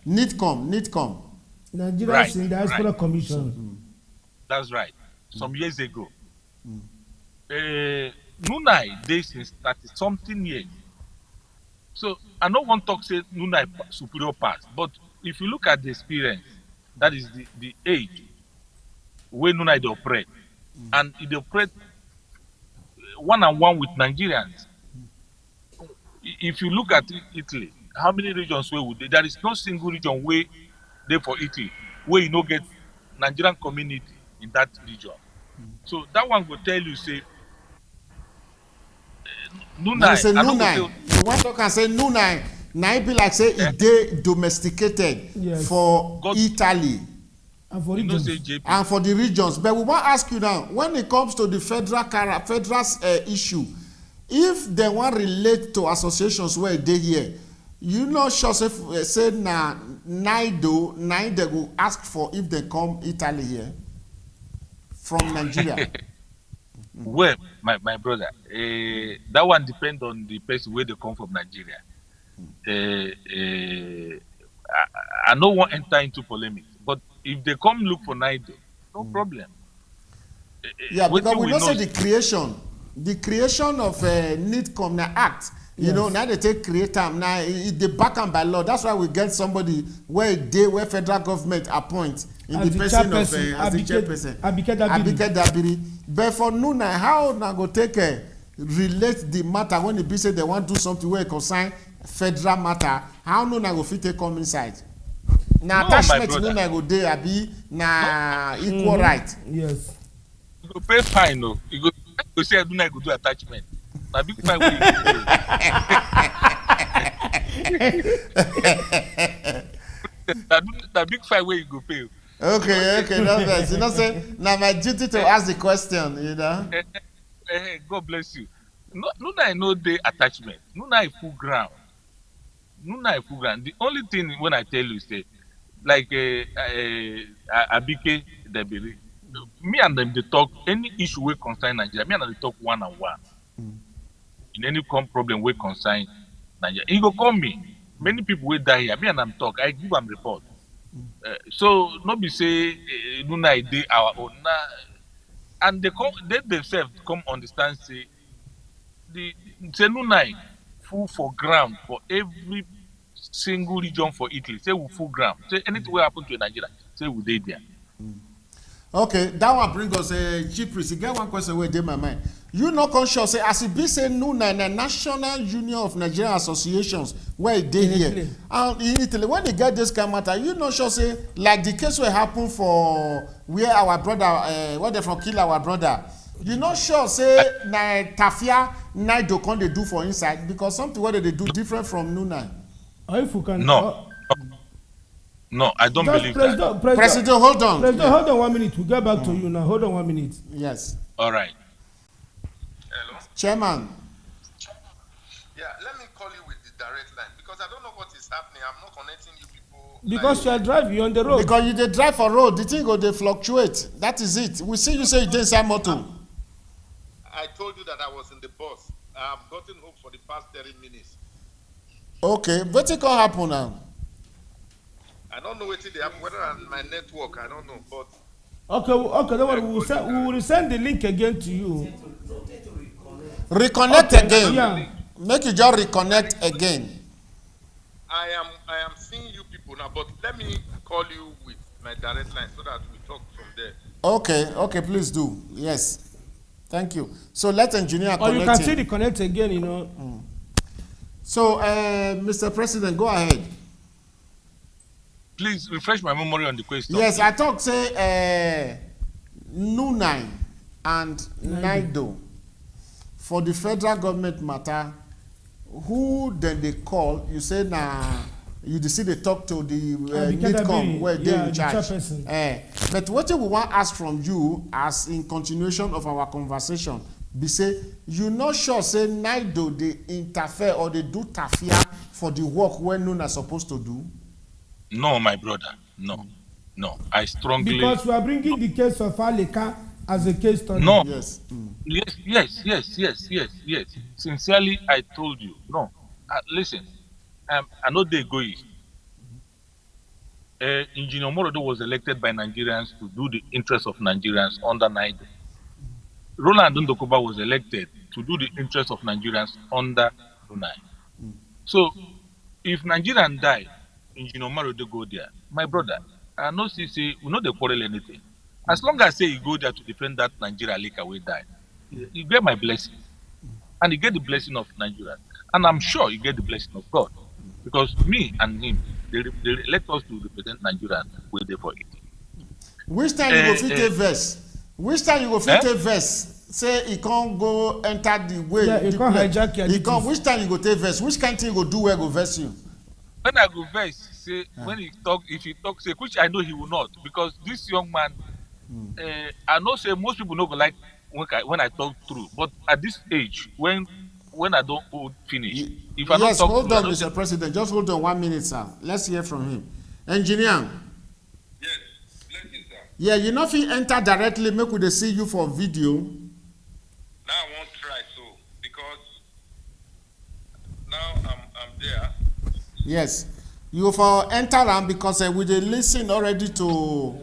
Nitcom. Nitcom. Nigerians in Diaspora Commission. That's right. Some years ago. Nunai dey since 30-something years. So I no want to talk say Nunai superior pass, but if you look at the experience, that is the age where Nunai they operate, and they operate one-on-one with Nigerians. If you look at Italy, how many regions where would they? There is no single region where they for Italy where you no get Nigerian community in that region. So that one will tell you say Nunai. Say Nunai. You want to talk and say Nunai. Now it be like say it dey domesticated for God. Italy. And for regions. And for the regions. But we want to ask you now, when it comes to the federal issue, if they want to relate to associations where they here, you not sure say na Nidoe will ask for if they come Italy here from Nigeria. Well, my brother, that one depends on the person where they come from Nigeria. I don't want to enter into polemics, but if they come look for Nidoe, no problem. Yeah, because we know say the creation of Nitcom na act. You know, now they take create them. Now they back them by law. That's why we get somebody where federal government appoint in the person of as the chairperson. Abike Dabiri. But for Nunai, how na go take relate the matter when the say they want to do something where it concern federal matter? How Nunai go fit take come inside? Na attachment Nunai go dey abi na equal right. Yes. You go pay fine, no. You go say Nunai go do attachment. Na big fine way you go pay. Na big fine way you go pay. Okay, no vex. You know say na my duty to ask the question, you know. God bless you. Nunai no dey attachment. Nunai full ground. The only thing when I tell you say, like Abike Dabiri, me and them they talk any issue wey concern Nigeria. Me and them they talk one-on-one. In any problem wey concern Nigeria, he go call me. Many people wey die here, me and them talk. I give them report. So no be say Nunai dey our own. And they themselves come understand say Nunai full for ground for every single region for Italy. Say we full ground. Say anything will happen to Nigeria. Say we dey there. Okay, that one bring us Chief Priest. You get one question where dey my mind. You not conscious say as it be say Nunai na National Union of Nigerian Associations where it dey here. And in Italy, when they get this kind of matter, you not sure say like the case will happen for where our brother, where they from kill our brother. You not sure say na Tafia Nidoe can they do for inside because something what they do different from Nunai. If you can. No, I don't believe that. President, hold on. President, hold on 1 minute. We'll get back to you now. Hold on 1 minute. Yes. All right. Chairman. Yeah, let me call you with the direct line because I don't know what is happening. I'm not connecting you people. Because you are driving, you're on the road. Because you dey drive for road, the thing go dey fluctuate. That is it. We see you say you dey inside motor. I told you that I was in the bus. I've gotten home for the past 30 minutes. Okay, wetin come happen now? I don't know wetin dey happen, whether on my network, I don't know, but. Okay, don't worry. We will send the link again to you. Reconnect Okay, again. yeah. Make you just reconnect again. I am seeing you people now, but let me call you with my direct line so that we talk from there. Okay, please do. Yes. Thank you. So let engineer Or connect you can him. see the connect again, you know. So, Mr. President, go ahead. Please refresh my memory on the question. Yes, I talk say Nunai and Nidoe for the federal government matter. Who then they call? You say you see they talk to the NIDCOM where they in charge. But what we want to ask from you, as in continuation of our conversation, be say you not sure say Nidoe they interfere or they do tafia for the work when Nunai supposed to do. No, my brother. No. I strongly. Because we are bringing the case of Aleka as a case study. No. Yes. Yes. Sincerely, I told you. No. Listen, I know they go east. Engineer Morodo was elected by Nigerians to do the interests of Nigerians under Nidoe. Roland Ndokuba was elected to do the interests of Nigerians under Nunai. So, if Nigerians die, Engineer Morodo go there. My brother, I know say we know they quarrel anything. As long as say you go there to defend that Nigeria lake away die, you get my blessing. And you get the blessing of Nigeria. And I'm sure you get the blessing of God. Because me and him, they elect us to represent Nigeria way there for it. Which time you go fit take verse? Which time you go fit take verse? Say he can't go enter the way. Yeah, he can't hijack your duties. Which time you go take verse? Which kind thing you go do where go verse you? When I go verse, say when he talk, if he talk, say which I know he will not, because this young man, I know say most people no go like when I talk through, but at this age, when I don't finish, if I don't talk hold through, on, Mr. President. Just hold on 1 minute, sir. Let's hear from him. Engineer. Yes, blessing, sir. Yeah, you know if he enter directly, make we dey see you for video. Now I won't try so because now I'm there. Yes, you for enter am because we dey listen already to.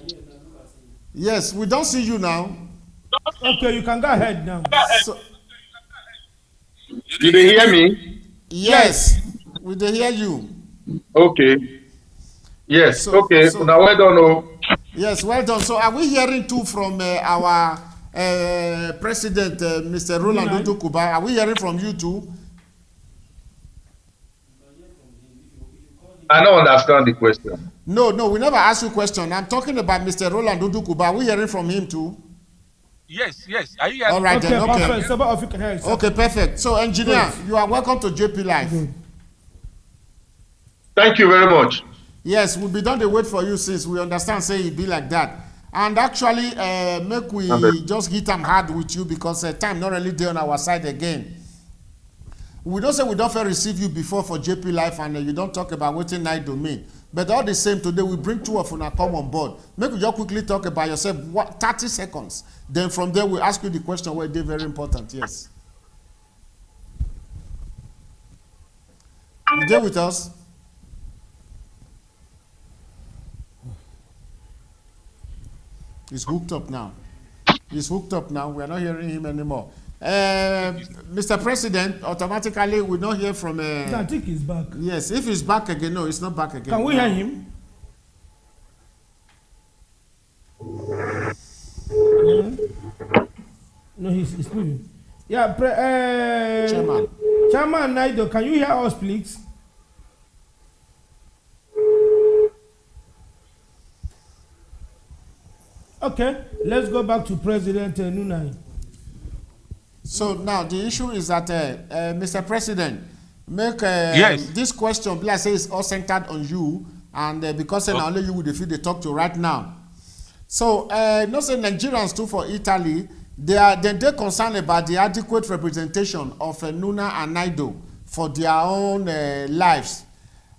Yes, we don't see you now. Okay, you can go ahead now. So, You dey hear me? yes, we dey hear you. Okay. Yes. So- okay. so- Now well done. Oh. Yes, well done. So are we hearing too from our president, Mr. Roland Nunai. Ndokuba? Are we hearing from you too? I don't understand the question. No, we never asked you a question. I'm talking about Mr. Roland Ndokuba. Are we hearing from him too? yes. Are you All right Okay, then, okay. perfect. So, both of you can hear it, sir. Okay, perfect. So, engineer, you are welcome to JPLIVE. Thank you very much. Yes, we'll be done to wait for you since we understand say it be like that. And actually, make we Okay. just hit them hard with you because time not really there on our side again. We don't say we don't fair receive you before for JPLIVE and you don't talk about what Nidoe mean. But all the same, today we bring two of you come on board. Make you just quickly talk about yourself, 30 seconds. Then from there, we ask you the question where they're very important. Yes. You there with us? He's hooked up now. We are not hearing him anymore. Mr. President, automatically we don't hear from. I think he's back. Yes, if he's back again, no, it's not back again. Can we hear him? No, he's moving. Yeah, Chairman Nidoe, can you hear us, please? Okay, let's go back to President Nunai. So now the issue is that, Mr. President, make Yes. this question, like I say, is all centered on you, and because okay. Only you would feel they talk to right now. So, no say Nigerians too for Italy, They're concerned about the adequate representation of Nuna and Nidoe for their own lives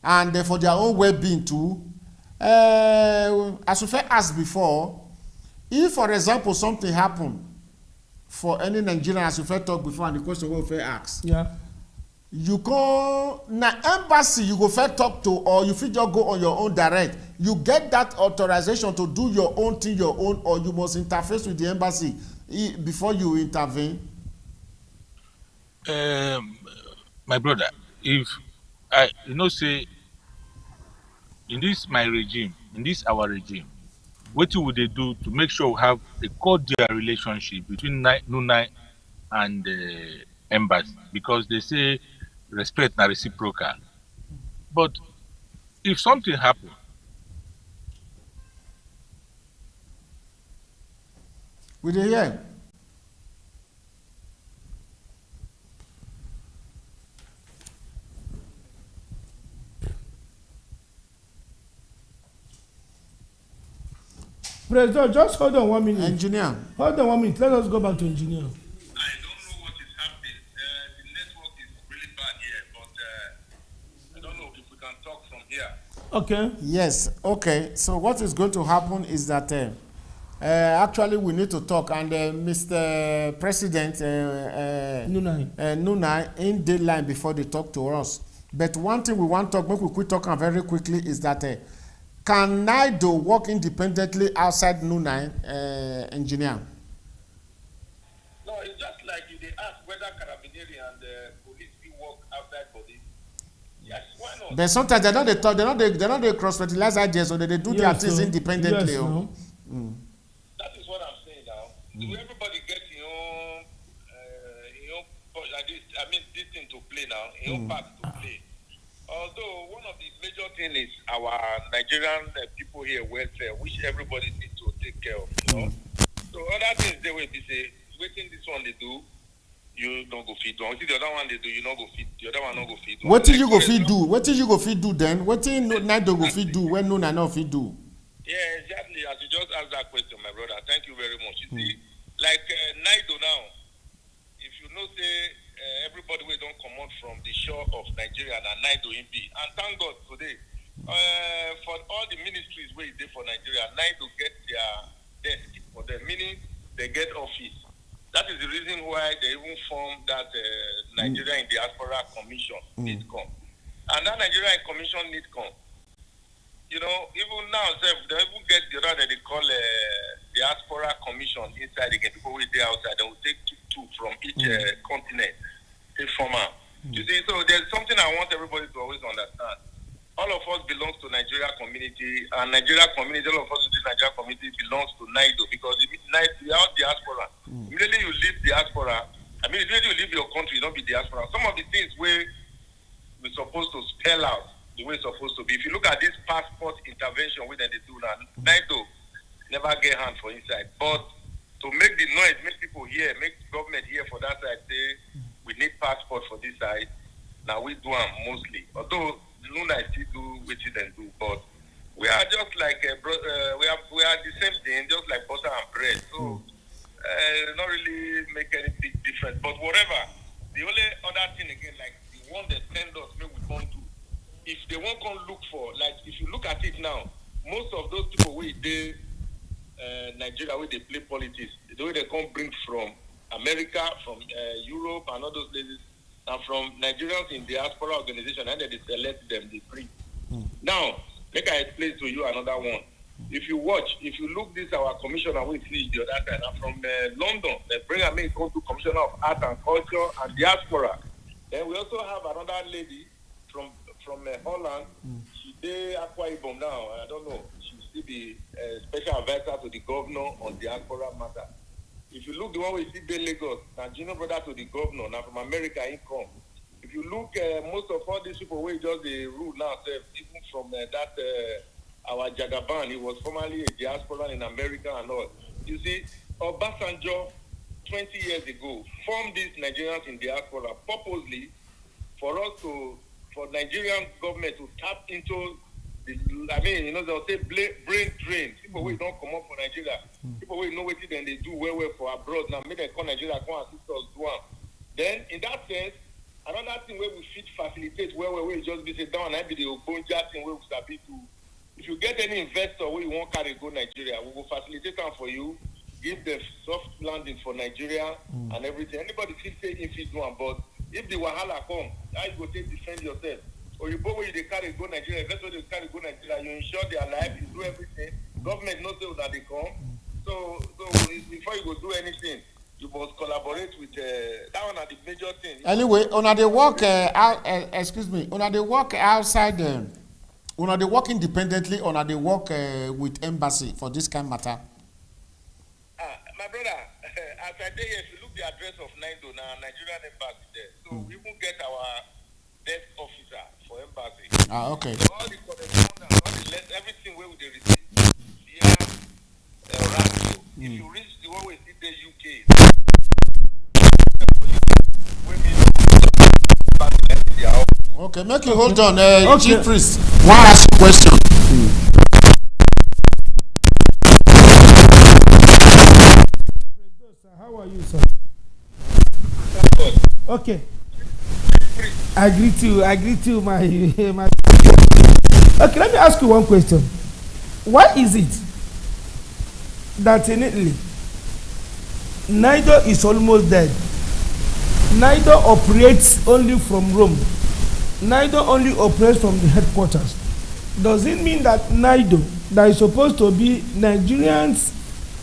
and for their own well-being too. As we asked before, if, for example, something happened for any Nigerian, as we talked before, and the question we asked, you go na embassy, you go first talk to, or you fit just go on your own direct. You get that authorization to do your own thing, your own, or you must interface with the embassy before you intervene. My brother, if say in this my regime, in this our regime, what would they do to make sure we have a cordial relationship between Nunai and the embassy? Because they say respect na reciprocal. But if something happens, we dey hear. President, just hold on 1 minute. Engineer. Hold on 1 minute. Let us go back to engineer. I don't know what is happening. The network is really bad here, but I don't know if we can talk from here. Okay. Yes. Okay. So what is going to happen is that actually we need to talk, and Mr. President Nunai in deadline before they talk to us. But one thing we want to talk, make we quick talk very quickly, is that can Nidoe work independently outside Nunai, engineer? No, it's just like you they ask whether Carabinieri and police will work outside body. Yes, why not? But sometimes they don't they cross fertilize ideas, so they do their things independently. Yes, no. That is what I'm saying now. Do everybody get your own, this thing to play now, your own part to play. Although one of the major things is our Nigerian people here welfare, which everybody needs to take care of, you know. So other things they will be say, waiting this one they do, you don't go feed one. See the other one they do, you don't go feed. The other one don't go feed. What did you go feed do? What did you go feed do then? What did Nidoe go feed do when Nuna not feed do? Yeah, exactly. As you just asked that question, my brother. Thank you very much. You see, like Nidoe now, if you know say everybody will don't come out from the shore of Nigeria and Nidoe in be. And thank God today, for all the ministries where they for Nigeria, Nidoe get their desk for them, meaning they get office. That is the reason why they even formed that Nigeria in Diaspora Commission, NIDCOM. And that Nigeria Commission, NIDCOM, you know, even now, they even get the other that they call Diaspora Commission inside again. People will there outside, they will take two from each continent. You see, so there's something I want everybody to always understand. All of us belongs to Nigeria community, and Nigeria community, all of us in the Nigeria community belongs to Nidoe, because we are diaspora. Immediately you leave diaspora, immediately you leave your country, you don't be diaspora. Some of the things where we're supposed to spell out the way it's supposed to be. If you look at this passport intervention where they do now, Nidoe never get hand for inside. But to make the noise, make people hear, make government hear for that side, say we need passport for this side. Now we do them mostly. Although Nuna still do what they do, but we are just like we are the same thing, just like butter and bread. So not really make any big difference. But whatever, the only other thing again, like the one that send us, maybe we can't do. If they won't come look for, like if you look at it now, most of those people where they Nigeria where they play politics, the way they come bring from America, from Europe and all those places, and from Nigerians in diaspora organization, and then they select them, they bring. Now, make I explain to you another one. If you watch, if you look this, our commissioner we see the other side, and from London, they bring me come to commissioner of art and culture and diaspora. Then we also have another lady from Holland. She dey Akwa Ibom now. I don't know. She still be special advisor to the governor on diaspora matter. If you look the one we see dey Lagos, and junior brother to the governor, now from America he come. If you look most of all these people who just the rule now, even from our Jagaban, he was formerly a diaspora in America and all. You see, Obasanjo 20 years ago formed these Nigerians in diaspora purposely for Nigerian government to tap into I mean, you know, they'll say brain drain. People who don't come up for Nigeria. People who know what then they do well for abroad. Now, maybe they come Nigeria, come assist us do one. Then, in that sense, another thing where we fit facilitate where we just be say down and be the Obonja thing where we start to. If you get any investor where you want carry go Nigeria, we will facilitate them for you, give them soft landing for Nigeria and everything. Anybody feel say if it's one, but if the wahala come, how you go take defend yourself? Or you go where you carry go Nigeria, investor they carry go Nigeria, you ensure their life, you do everything. Government knows that they come. So before you go do anything, you must collaborate with that one are the major thing. Anyway, on the work excuse me, on the work outside on the work independently, on the work with embassy for this kind of matter. My brother, as I say here, if you look the address of Nidoe now, Nigerian embassy there. So we will get our desk officer for embassy. Okay. So all the correspondence, all the letters, everything where we receive via radio. If you reach the one we see the UK, okay, make you hold on. Chief Priest, one ask you question. How are you, sir? Okay. I agree to my Okay, let me ask you one question. Why is it that in Italy, Nidoe is almost dead? Nidoe operates only from Rome. Nidoe only operates from the headquarters. Does it mean that Nidoe, that is supposed to be Nigerians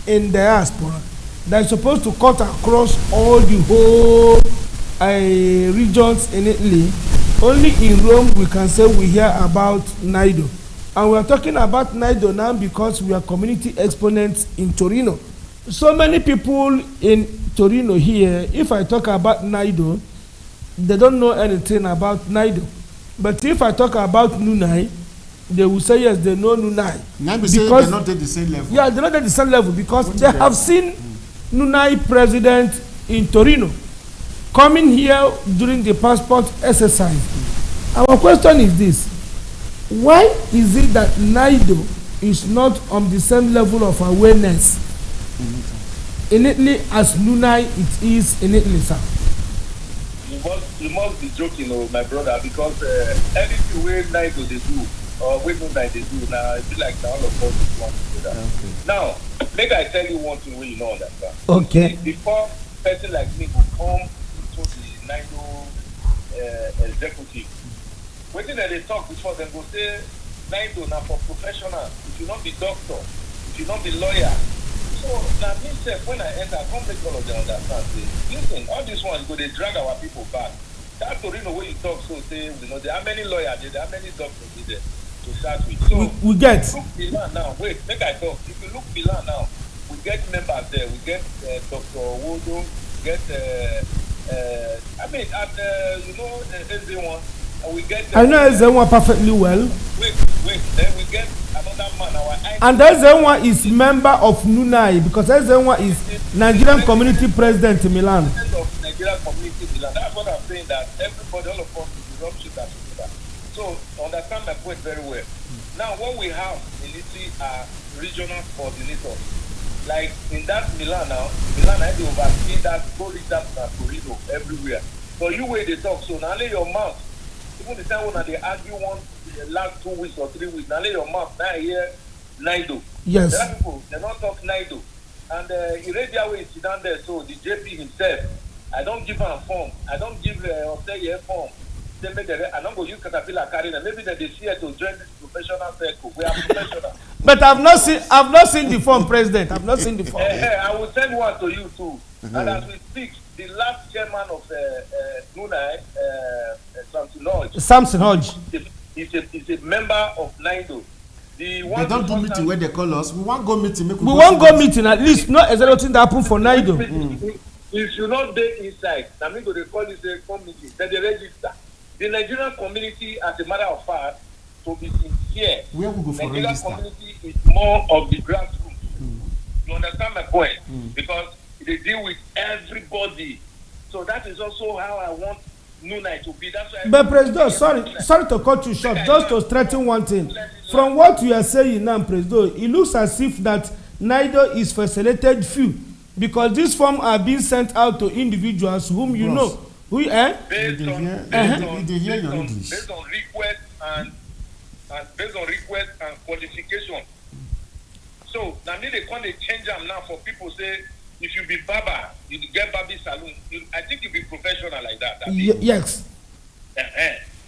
in diaspora, that is supposed to cut across all the whole regions in Italy, only in Rome we can say we hear about Nidoe? And we are talking about Nidoe now because we are community exponents in Torino. So many people in Torino here, if I talk about Nidoe, they don't know anything about Nidoe. But if I talk about Nunai, they will say yes, they know Nunai. Because they're not at the same level. Yeah, they're not at the same level because they have seen Nunai president in Torino coming here during the passport exercise. Our question is this: why is it that Nidoe is not on the same level of awareness in Italy as Nunai it is in Italy, sir? You must be joking, my brother, because anything where Nidoe they do or where Nunai they do now, it be like all of us want to do that. Okay. Now, make I tell you one thing where you know understand. Okay. Before a person like me will come to the Nidoe executive, waiting that they talk before them go say Nidoe now for professionals. If you not be doctor, if you not be lawyer. So now me self when I enter, I come make all of them understand. Say, listen, all this one go they drag our people back. That Torino where you talk so say you know there are many lawyers there, are many doctors there to start with. So we get look Milan now. Wait, make I talk. If you look Milan now, we get members there. We get Dr. Wodo, get I mean at you know everyone. And we get I know Ezenwa perfectly well. Wait, then we get another man. And Ezenwa is member of Nunai because Ezenwa is Nigerian community president in Milan. Of Nigerian community in Milan. That's what I'm saying. That everybody, all of us, will rub shoulders together. So understand my point very well. Now, what we have in Italy are regional coordinators. Like in that Milan now, I do oversee that go reach that Torino everywhere. So you where they talk. So now lay your mouth. Even the time when they argue the last 2 weeks or 3 weeks, now lay your mouth. Now here, Nidoe. Yes. There are people, they don't talk Nidoe. And he read their way, sit down there. So the JP himself, I don't give him a form. I don't give a form. They make I don't go use Caterpillar carrying them. Maybe they see it to join this professional circle. We are professional. But I've not seen the form, President. I've not seen the form. I will send one to you too. And as we speak, the last chairman of Nunai, Samson Hodge, is a member of Nidoe. They don't do meeting where they call us. We want go meeting. We want go meeting at least. Not exactly thing that happen for Nidoe. If you not there inside, I mean, they call it a committee. Then they register. The Nigerian community, as a matter of fact, to be sincere, where we go for Nigerian register? Community is more of the grassroots. You understand my point? Because they deal with everybody. So that is also how I want Nunai to be. That's why. But President, sorry to cut you short. Just to straighten one thing. from what you are saying now, President, it looks as if that Nidoe is for selected few, because these forms are being sent out to individuals whom you know. Who, based on request and based on request and qualification. So now they can't change them now for people say if you be barber, you get barber salon. I think you be professional like that. Yes.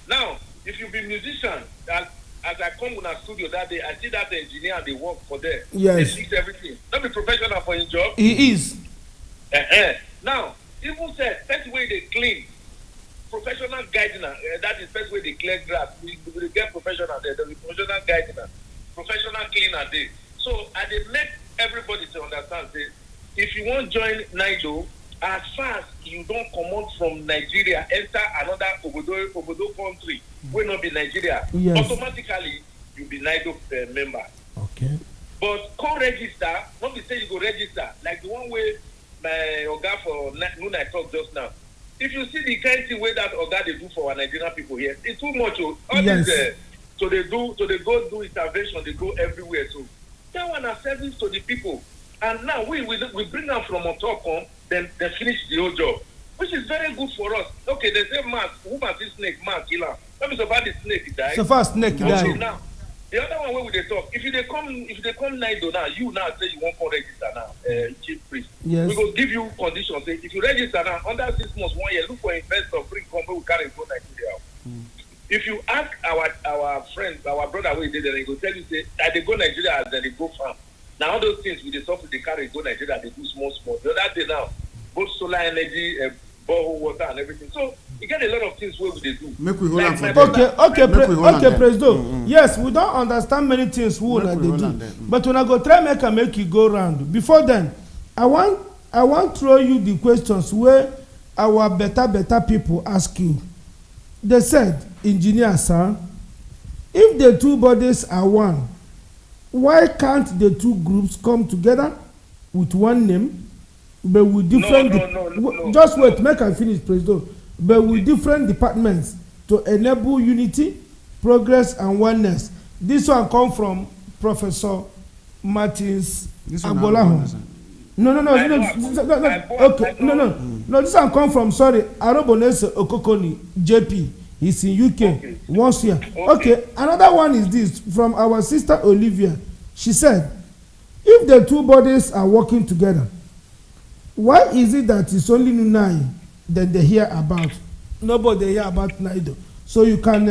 Now, if you be musician, as I come in a studio that day, I see that the engineer they work for there. Yes. They fix everything. Not be professional for his job. He is. Now, even said first way they clean, professional gardener. That is first way they clear grass. We get professional there. There is professional gardener, professional cleaner there. So I did make everybody to understand say, if you want join Nidoe, as fast you don't come out from Nigeria, enter another Obodo country, will not be Nigeria. Yes. Automatically you be Nidoe member. Okay. But come register, not be say you go register, like the one way my Oga for Nunai talk just now. If you see the kind of way that Oga they do for our Nigerian people here, it's too much. All yes. This, so they go do intervention, they go everywhere. So that one are service to the people. And now we bring them from on top, then they finish the whole job, which is very good for us. Okay, they say mask, woman see snake, man kill her. Let me so far the snake die. So far snake die. Now, the other one where we they talk, if they come Nidoe now, you now say you want to register now, chief priest. Yes. We will give you conditions. Say if you register now, under 6 months, 1 year, look for investor, bring company, we carry go Nigeria. If you ask our friends, our brother where they did, they go tell you say that they go Nigeria as they go farm. Now all those things with the software they carry go Nigeria, they do small. The other day now, both solar energy, borehole water and everything. So you get a lot of things where they do. Make we hold on for okay, President. Yes, we don't understand many things who they do. But when I go try make you go round. Before then, I want throw you the questions where our better people ask you. They said, engineer sir, if the two bodies are one, why can't the two groups come together with one name, but with different... No. Just wait, make I finish, President. But with different departments to enable unity, progress, and oneness. This one come from Professor Martins Agbolahu. No. Okay, no. This one come from, Arobonese Okokoni, JP. He's in UK once year. Okay, another one is this from our sister Olivia. She said, if the two bodies are working together, why is it that it's only Nunai that they hear about? Nobody hear about Nidoe. So you can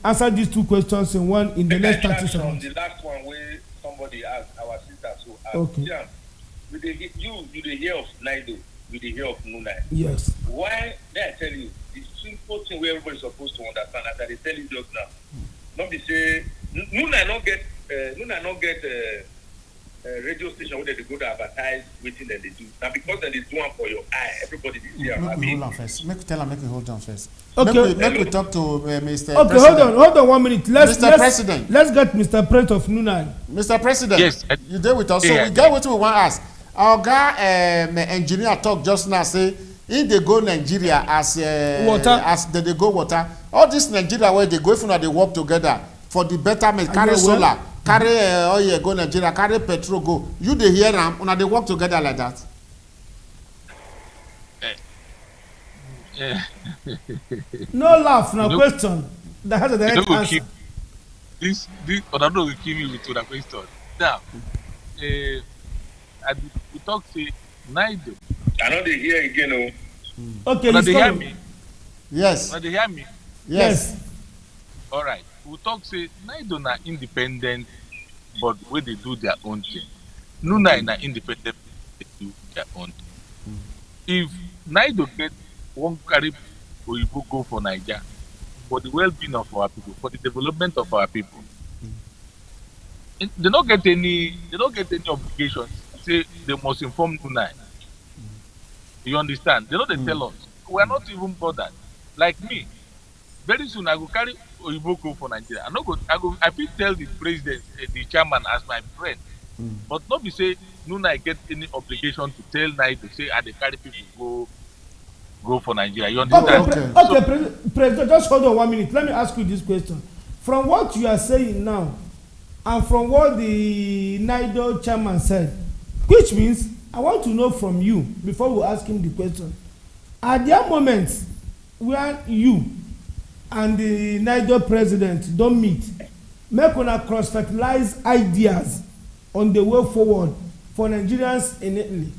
answer these two questions in the next 30 seconds. The last one where somebody asked, our sister so asked, okay. Yeah, you the hear of Nidoe, with the hear of Nunai. Yes. Why? Then I tell you, the simple thing where everybody is supposed to understand, as I tell you just now. Not be say Nunai not get radio station where they go to advertise waiting that they do. Now because they do one for your eye, everybody is here. Make we hold on first. Make we hold on first. Okay. Make we talk to Mr. Okay, President. hold on 1 minute. Mr. President. Let's get Mr. President of Nunai. Mr. President. Yes. You there with us. So we get what we want to ask. Our guy engineer talk just now say if they go Nigeria as water, as they go water, all this Nigeria where they go if they work together for the betterment, carry solar, carry oil go Nigeria, carry petrol go. You they hear them, una they work together like that. No laugh, no question. That has a direct answer. This other will kill me with that question. Now, we talk say Nidoe. I know they hear again. Okay, they hear me. Yes. They hear me. Yes. All right. We talk say Nidoe na independent, but where they do their own thing. Nunai na independent, they do their own thing. If Nidoe get one carry Oyibo go for Nigeria, for the well-being of our people, for the development of our people, they don't get any obligations. Say they must inform Nunai. You understand? They know they tell us. We are not even bothered. Like me, very soon I will carry Oyibo go for Nigeria. I will tell the president, the chairman as my friend. But not be say Nunai get any obligation to tell Nidoe say they carry people go for Nigeria. You understand? Okay, President, just hold on 1 minute. Let me ask you this question. from what you are saying now and from what the Nidoe chairman said, which means I want to know from you before we ask him the question, are there moments where you and the Nidoe president don meet, make una cross fertilize ideas on the way forward for Nigerians in Italy?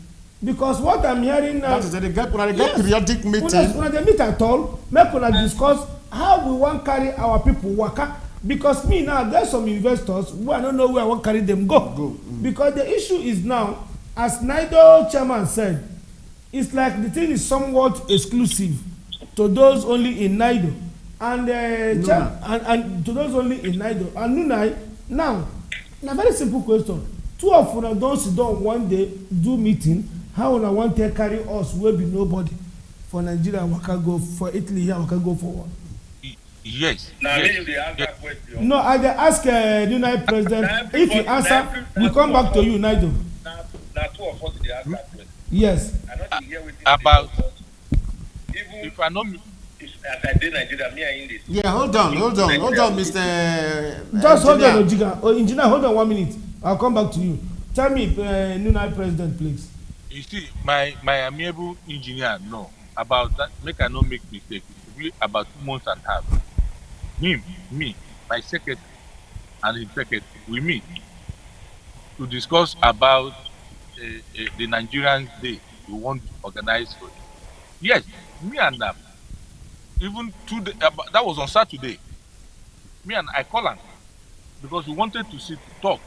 Because what I'm hearing now, that is they get periodic meeting. Una dey meet at all, make una discuss how we wan carry our people waka. Because me now, there's some investors who I don't know where I wan carry them go. Because the issue is now, as Nidoe chairman said, it's like the thing is somewhat exclusive to those only in Nidoe and and to those only in Nidoe and Nunai. Now, na very simple question. Two of una don sit down one day do meeting. How una wan take carry us wey be nobody for Nigeria waka go for Italy here waka go forward? Yes. Now, yes. they ask that question. No, I dey ask Nunai president. If he answer, we come back to you, Nidoe. Now, two of us they ask that question. Yes. I don't hear with About even if I know if as I did Nigeria, me and this. Yeah, hold on, Mr. Just hold on, Ojiga. Oh, engineer, hold on 1 minute. I'll come back to you. Tell me, Nunai president, please. you see my amiable engineer know about that, make I no make mistake. Really about 2 months and a half. Me, my secretary and his secretary, we meet to discuss about the Nigerians Day we want to organize for it. Yes, me and them. Even today, that was on Saturday. Me and I call him because we wanted to sit to talk,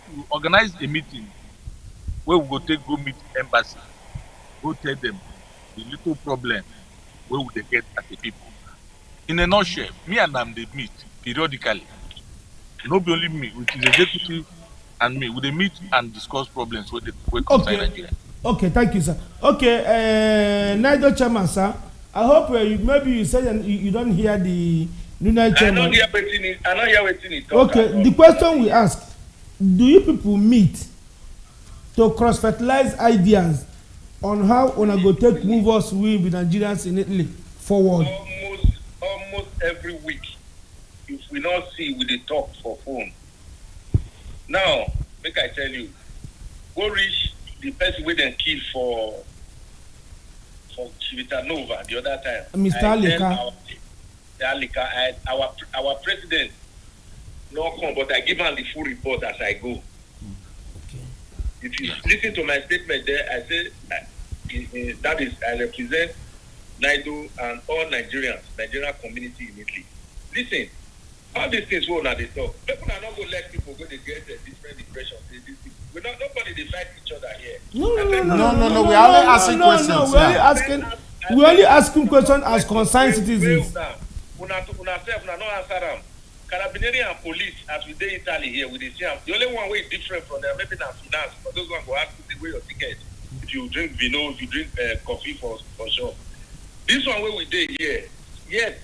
to organize a meeting where we go meet embassy, go tell them the little problem where would they get as a people. In a nutshell, me and them they meet periodically. Not only me, with the executive and me, we they meet and discuss problems where they concern Nigeria. Okay, thank you, sir. Okay, Nidoe chairman, sir. I hope maybe you said you don't hear the Nunai chairman. I don't hear waiting it. Okay, the question we ask: do you people meet to cross-fertilize ideas on how una go take move us with Nigerians in Italy forward? Almost every week, if we not see, we dey talk for phone. Now, make I tell you, go reach the person wey dem kill for Civitanova the other time. Mr. Alika, our president no come, but I give him the full report as I go. Okay. If you listen to my statement there, I say that is I represent Nidoe and all Nigerian community in Italy. Listen, all these things wey una dey talk, people are not going to let people go to get a different impression. Nobody they fight each other here. No. We are only asking questions. We only asking questions as concerned citizens. Una self no answer them. Carabinieri and police, as we dey Italy here, we dey see them. The only one way different from them, maybe not finance, but those one go ask you the way your ticket. If you drink vino, if you drink coffee for sure. This one way we dey here, yes.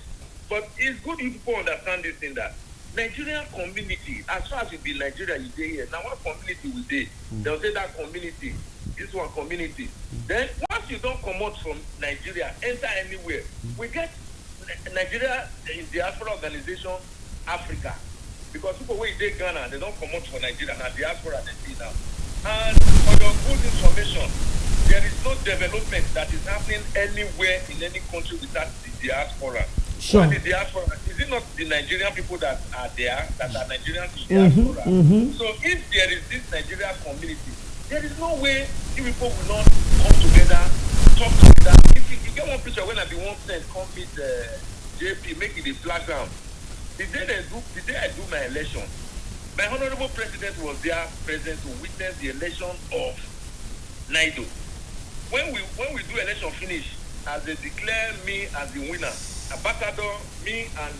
But it's good if people understand this thing that Nigerian community, as far as you be Nigeria, you dey here. Now what community we dey? They'll say that community, this one community. Then once you don't come out from Nigeria, enter anywhere, we get Nigeria in diaspora organization Africa. Because people wey dey Ghana, they don't come out from Nigeria, now diaspora they see now. And for your good information, there is no development that is happening anywhere in any country without the diaspora. Sure. What is diaspora? Is it not the Nigerian people that are there, that are Nigerians in diaspora? So if there is this Nigerian community, there is no way if people will not come together, talk together. If you get one picture when I be 1% come meet JP, make it a flag ground. The day I do my election, my honorable president was there present to witness the election of Nidoe. When we do election finish, as they declare me as the winner, ambassador, me and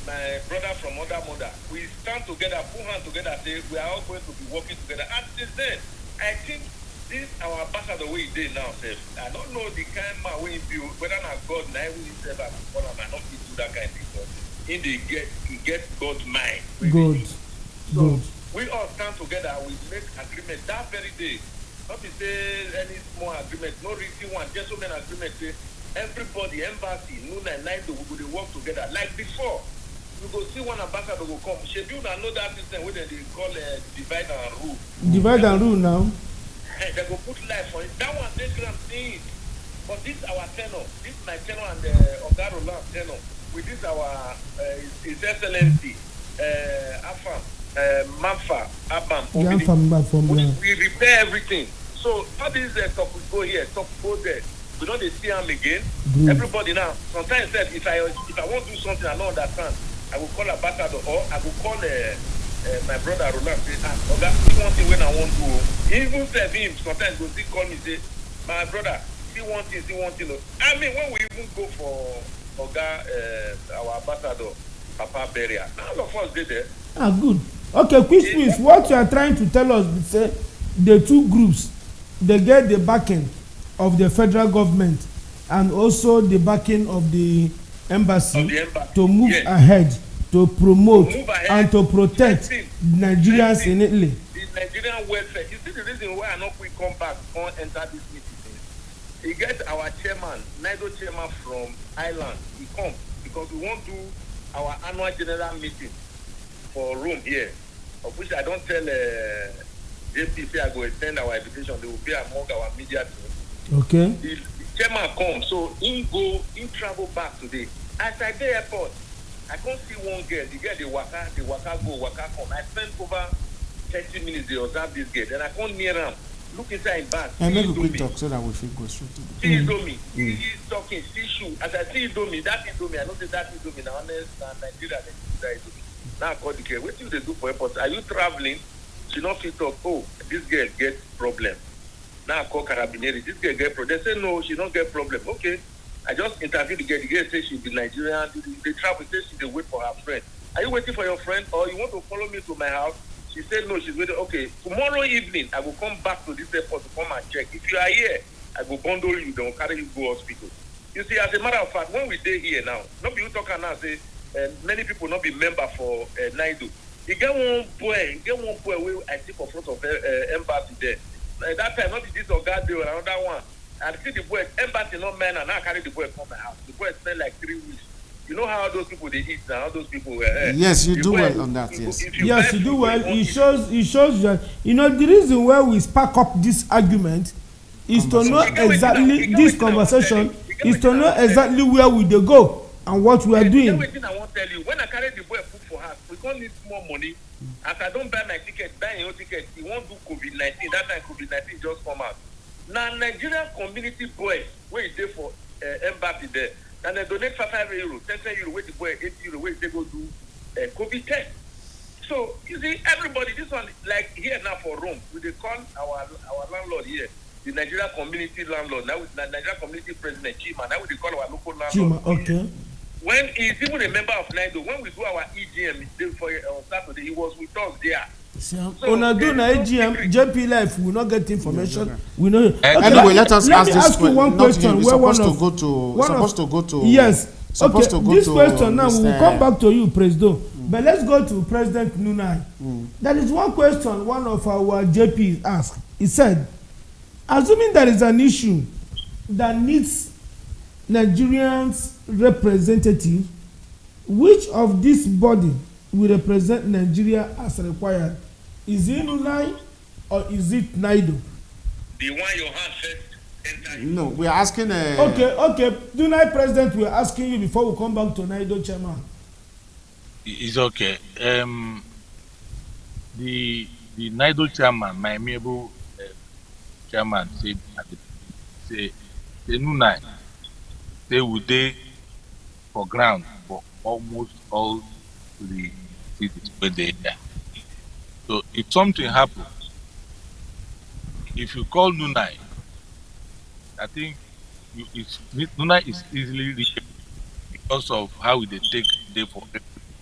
my brother from other mother, we stand together, put hands together, say we are all going to be working together. And since then, I think this our ambassador we did now, sir. I don't know the kind man we build, whether not God, now we himself and God might not do that kind of thing, but in the he get God's mind. Good. So we all stand together, we make agreement that very day. Not to say any small agreement, no written one, gentleman agreement, say everybody, embassy, Nunai, Nidoe, we will work together like before. you go see one ambassador go come. Should you know that system where they call divide and rule? Divide and rule now. They go put life on it. That one they can see it. But this our tenor. This my tenor and Oga Roland tenor. With this our His Excellency Afam Manfa Abam. We repair everything. So how this talk we go here, talk go there. We don't see him again. Everybody now. Sometimes said if I want to do something I don't understand, I will call ambassador or I will call my brother Roland. Say, Oga, see one thing when I want to. He even said him sometimes go see call me say, my brother, see one thing. I mean when we even go for Oga our ambassador Papa Beria, all of us did there. Good. Okay, please. What you are trying to tell us is say the two groups they get the backing of the federal government and also the backing of the embassy, to move ahead, to promote and to protect Nigerians in Italy. The Nigerian welfare. You see the reason why I not we come back and enter this meeting. He get our chairman, Nidoe chairman from Ireland. He come because we want to do our annual general meeting for Rome here, of which I don't tell JP say I go extend our invitation. They will be among our media team. Okay. The chairman come, so he travel back today. As I dey airport, I can't see one girl. The girl, they waka come. I spent over 30 minutes they observe this girl. Then I come near him, look inside his bag. And make a quick talk so that we should go straight to the see Indomie. He's talking, see shoe. As I see Indomie, that Indomie, I know that Indomie now, Nigeria, Indomie. Now I call the girl, what do they do for airport? Are you traveling? She not fit talk, oh, this girl get problem. Now I call Carabineri, this girl get problem. They say no, she don't get problem. Okay. I just interviewed the girl. The girl say she be Nigerian. They travel, say she dey wait for her friend. Are you waiting for your friend or you want to follow me to my house? She said no, she's waiting. Okay, tomorrow evening I will come back to this airport to come and check. If you are here, I will bundle you, then carry you go hospital. You see, as a matter of fact, when we stay here now, not be you talking now say many people not be member for Nidoe. You get one boy where I see for front of embassy there. That time, not this or God or another one. And see the boy, embassy not man, and I carry the boy from my house. The boy spent like 3 weeks. You know how those people they eat now, how those people yes, you do well on that, yes. Yes, you do well. It shows that the reason why we spark up this argument is to know exactly this conversation is to know exactly where we dey go and what we are doing. Everything I want to tell you, when I carry the boy food for house, we can't need more money. As I don't buy my ticket, buy your own ticket, he won't do COVID-19. That time COVID-19 just come out. Now Nigerian community boys, where is there for embassy there, and they donate €5 €10 where the boy €8 where they go do COVID test. So you see, everybody, this one like here now for Rome, we they call our landlord here, the Nigerian community landlord. Now with the Nigerian community president Chima, now we they call our local landlord. Chima, okay. When he's even a member of Nidoe, when we do our EGM on Saturday, he was with us there. So do na AGM, JPLIVE will not get information. Yeah. We know. Okay, anyway, let us ask you one question. Supposed to go to. Yes. Supposed to go this to question now we will come back to you, President. But let's go to President Nunai. There is one question one of our JPs asked. He said, assuming there is an issue that needs Nigerians representative, which of this body will represent Nigeria as required? Is it Nunai or is it Nidoe? The one your hand first enter. No, we are asking. Okay. Nunai President, we are asking you before we come back to Nidoe Chairman. It's okay. The Nidoe Chairman, my amiable chairman, say Nunai, they would dey for ground for almost all the cities where they are. So if something happens, if you call Nunai, I think Nunai is easily reachable because of how they take day for everything.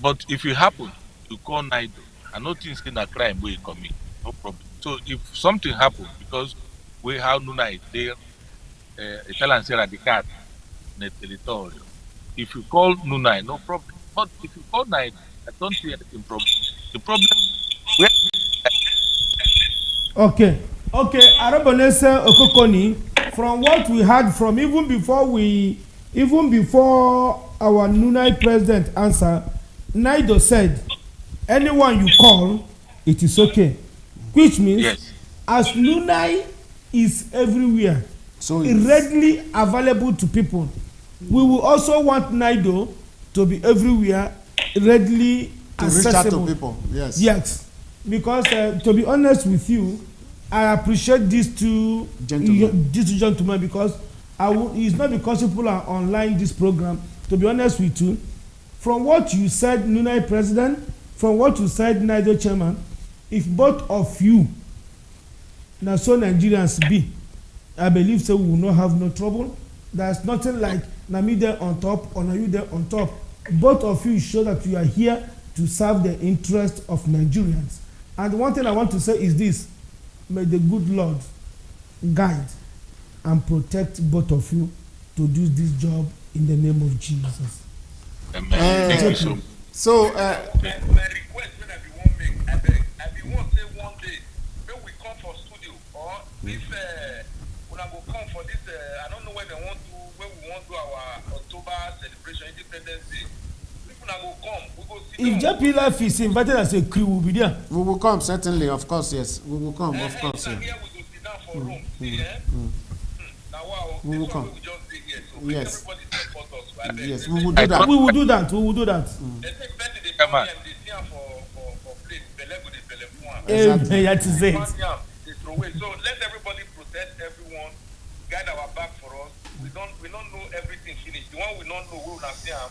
But if it happens, you call Nidoe, I know things in a crime where you commit, no problem. So if something happens, because we have Nunai there, Italian Sierra the cat in the territory. If you call Nunai, no problem. But if you call Nidoe, I don't see anything problem. The problem Okay, Arabonese Okokoni, from what we heard from even before we even before our Nunai president answer, Nidoe said, anyone you call, it is okay. Which means, Yes. as Nunai is everywhere, So readily available to people, we will also want Nidoe to be everywhere, readily to accessible. reach out to people. Yes. Yes, because to be honest with you, I appreciate these two gentlemen because it's not because people are online this program. To be honest with you, from what you said, Nunai president, from what you said, Nidoe chairman, if both of you, now so Nigerians be, I believe so we will not have no trouble. There's nothing like na me there on top or na you there on top. Both of you show that you are here to serve the interest of Nigerians. And one thing I want to say is this: may the good Lord guide and protect both of you to do this job in the name of Jesus. Amen. Thank you so much. So, My request when I be one make, I be one say one day when we come for studio or if when I go come for this, I don't know when we want to do our October celebration, Independence Day. People now go come, we go see. If JPLIVE is invited as a crew, we'll be there. we will come, certainly, of course, yes. We will come, of course. Here we go sit down for room. See, now wow, We will this come. one we just dig here. So Yes. everybody support us. I beg. Yes, we will do that. We will do that. We will do that. They say birthday they Come come on. here and they see am for plate. Belle go dey belle full am. Amen. That is it. They throw away. So let everybody protect everyone, guide our back for us. We don't know everything finished. The one we don't know, we will not see am.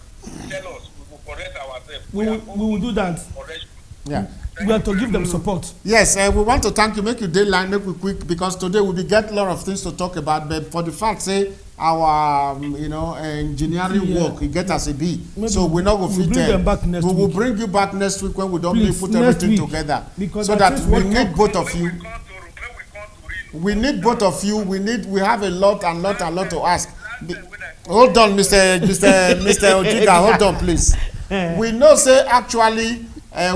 Tell us, we will correct ourselves. We will do that. Correct. Yeah. We have to give them support. Yes, we want to thank you. Make you deadline, make we quick, because today we will get a lot of things to talk about. But for the fact, say our engineering work, it get us a B. Maybe so we're not going to we'll fit. bring them back next we will week. bring you back next week when we don't Please, put next everything week. together. Because So at that least we what need both of When you. we come to read, We need both of you. We have a lot to ask. when I Hold on, Mr. Ojiga. Hold on, please. We know, say actually,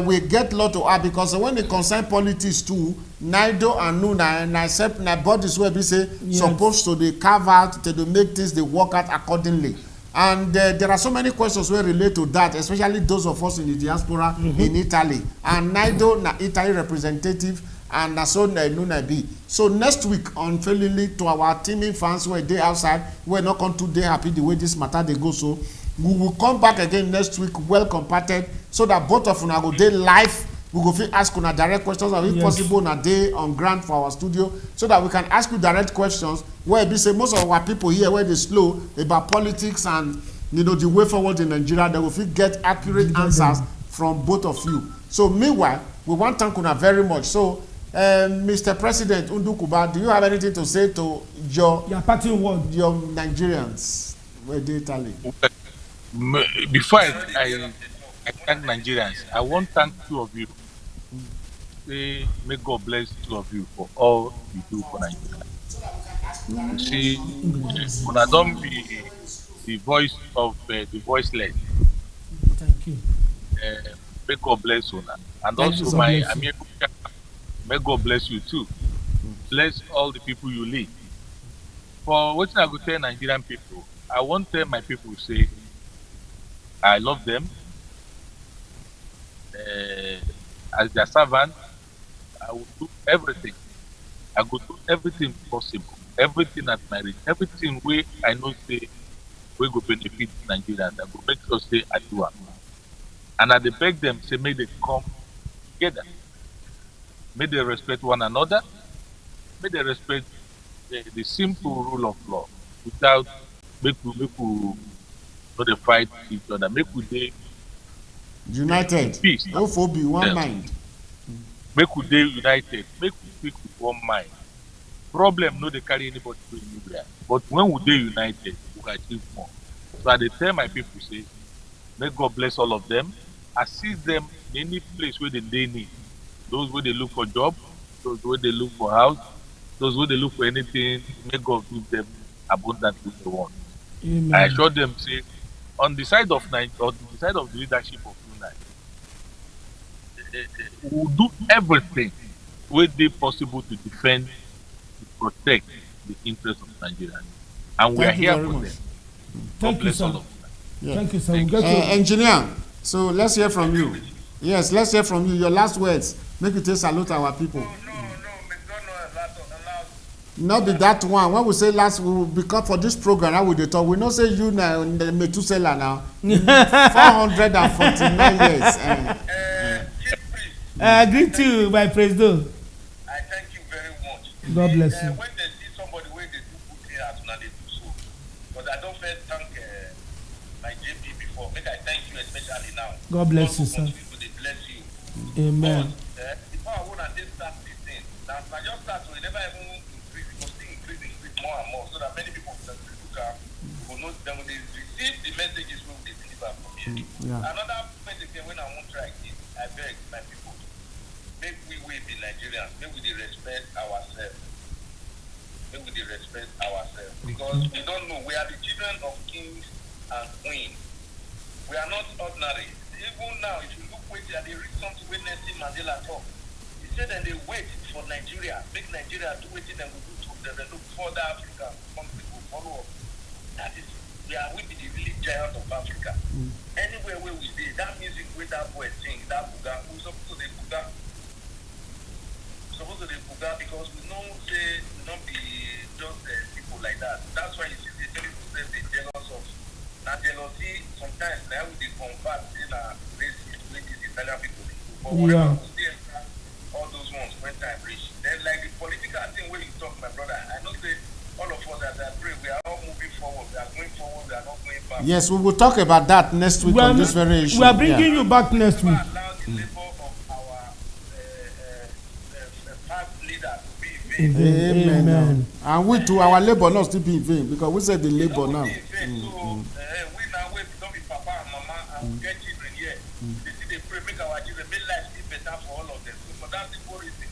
we get lot to add because when it concern politics too, Nidoe and Nunai and except na bodies where we say supposed to dey carve out to make things they work out accordingly. And there are so many questions where relate to that, especially those of us in the diaspora in Italy. And Nidoe na Italy representative and na so Nunai be. So next week, unfailingly to our teaming fans who are there outside, we're not going to dey happy the way this matter they go. So we will come back again next week, well compacted, so that both of una go dey live. We go fit ask una direct questions, and if possible, una dey on ground for our studio, so that we can ask you direct questions. Where be say most of our people here, where they slow about politics and the way forward in Nigeria, they will fit get accurate answers from both of you. So meanwhile, we want to thank una very much. So, Mr. President Ndukuba, do you have anything to say to your parting word, your Nigerians where they Italy? Before I thank Nigerians, I want to thank two of you. Say, may God bless two of you for all you do for Nigeria. You see, when I don't be the voice of the voiceless, thank you. May God bless you. And Thank also you. my Bless you. American, may God bless you too. Bless all the people you lead. For what I could tell Nigerian people, I want to tell my people, say, I love them. As their servant, I will do everything. I will do everything possible. Everything at my reach. Everything where I know say we go benefit Nigerians. I will make sure say I do it. And I dey beg them, say, may they come together. May they respect one another. May they respect the simple rule of law without make we not dey fight each other. Make we dey United. peace. No phobia, one Yes. mind. Make we dey united. Make we speak with one mind. Problem no dey carry anybody to anywhere. But when we dey united, we can achieve more. So I dey tell my people, say, may God bless all of them. Assist them in any place where they need. Those where they look for job, those where they look for house, those where they look for anything, may God give them abundantly they want. Amen. I assure them, say, on the side of on the side of the leadership of Nunai, we will do everything where they possible to defend, to protect the interests of Nigerians. And we are Thank you here very for much. them. Thank you, sir. Yeah. Thank you, sir. We'll get Engineer, so let's hear from you. Yes, let's hear from you. Your last words. Make you take salute our people. Not be that one. When we say last, we will become for this program. How would they talk? We not say you now, Metusela now. 449 years. I agree to you, my president. I thank you very much. God bless you. When they see somebody where they do good here, as they do so. But I don't first thank my JP before. Make I thank you especially now. God bless you, sir. Bless you. Amen. But, before I want to start this thing, now I just start to never even increase. It will still increase more and more, so that many people will know them when they receive the messages when they deliver from here. Another message when I won't try again, I beg my people, make we be Nigerians, make we respect ourselves. Make we respect ourselves. Because we don't know, we are the children of kings and queens. We are not ordinary. Even now, if you look wait and they read something when Nelson Mandela talk, he said that they wait for Nigeria, make Nigeria do it and we do to them, they look for the Africa, country will follow up. That is, we be the really giant of Africa. Anywhere where we did, that music where that boy sing, that buga, we supposed to the buga. Because we don't say, we don't be just people like that. That's why you see the people say they jealous of. Now jealousy, sometimes now we convert in a racist with these Italian people. But whatever all those ones when time reach. Then like the political thing where you talk, my brother, I know say all of us as I pray, we are all moving forward, we are going forward, we are not going back. Yes, we will talk about that next week on this very issue. We are bringing you back next week. Allow the labor of our past leaders to be in vain. Amen. And we too, our labor not still be in vain because we said the labor now. We now wait don't be papa and mama and we get children here. They see they pray, make our children make life still better for all of them. So but that's the whole reason.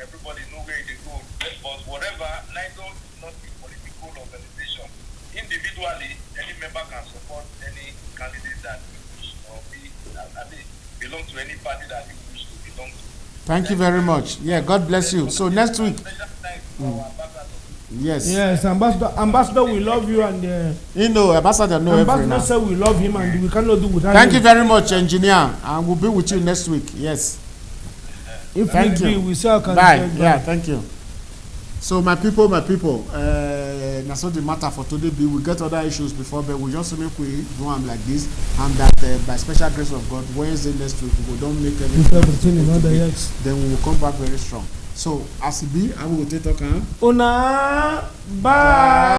Everybody know where they go. But whatever, Nidoe is not a political organization. Individually, any member can support any candidate that you wish or belong to any party that you wish to belong to. Thank you very much. Yeah, God bless you. So next week. Yes. Yes, Ambassador, we love you and you know, Ambassador know everything. Ambassador said we love him and we cannot do without him. Thank you very much, Engineer, and we'll be with you next week. Yes. If thank you. We say bye. Yeah, thank you. So my people, that's not the matter for today. We get other issues before, but we just make we do them like this, and that by special grace of God, Wednesday next week we don't make everything in order. Yes. Then we will come back very strong. So as it be, I will take talk. Una bye.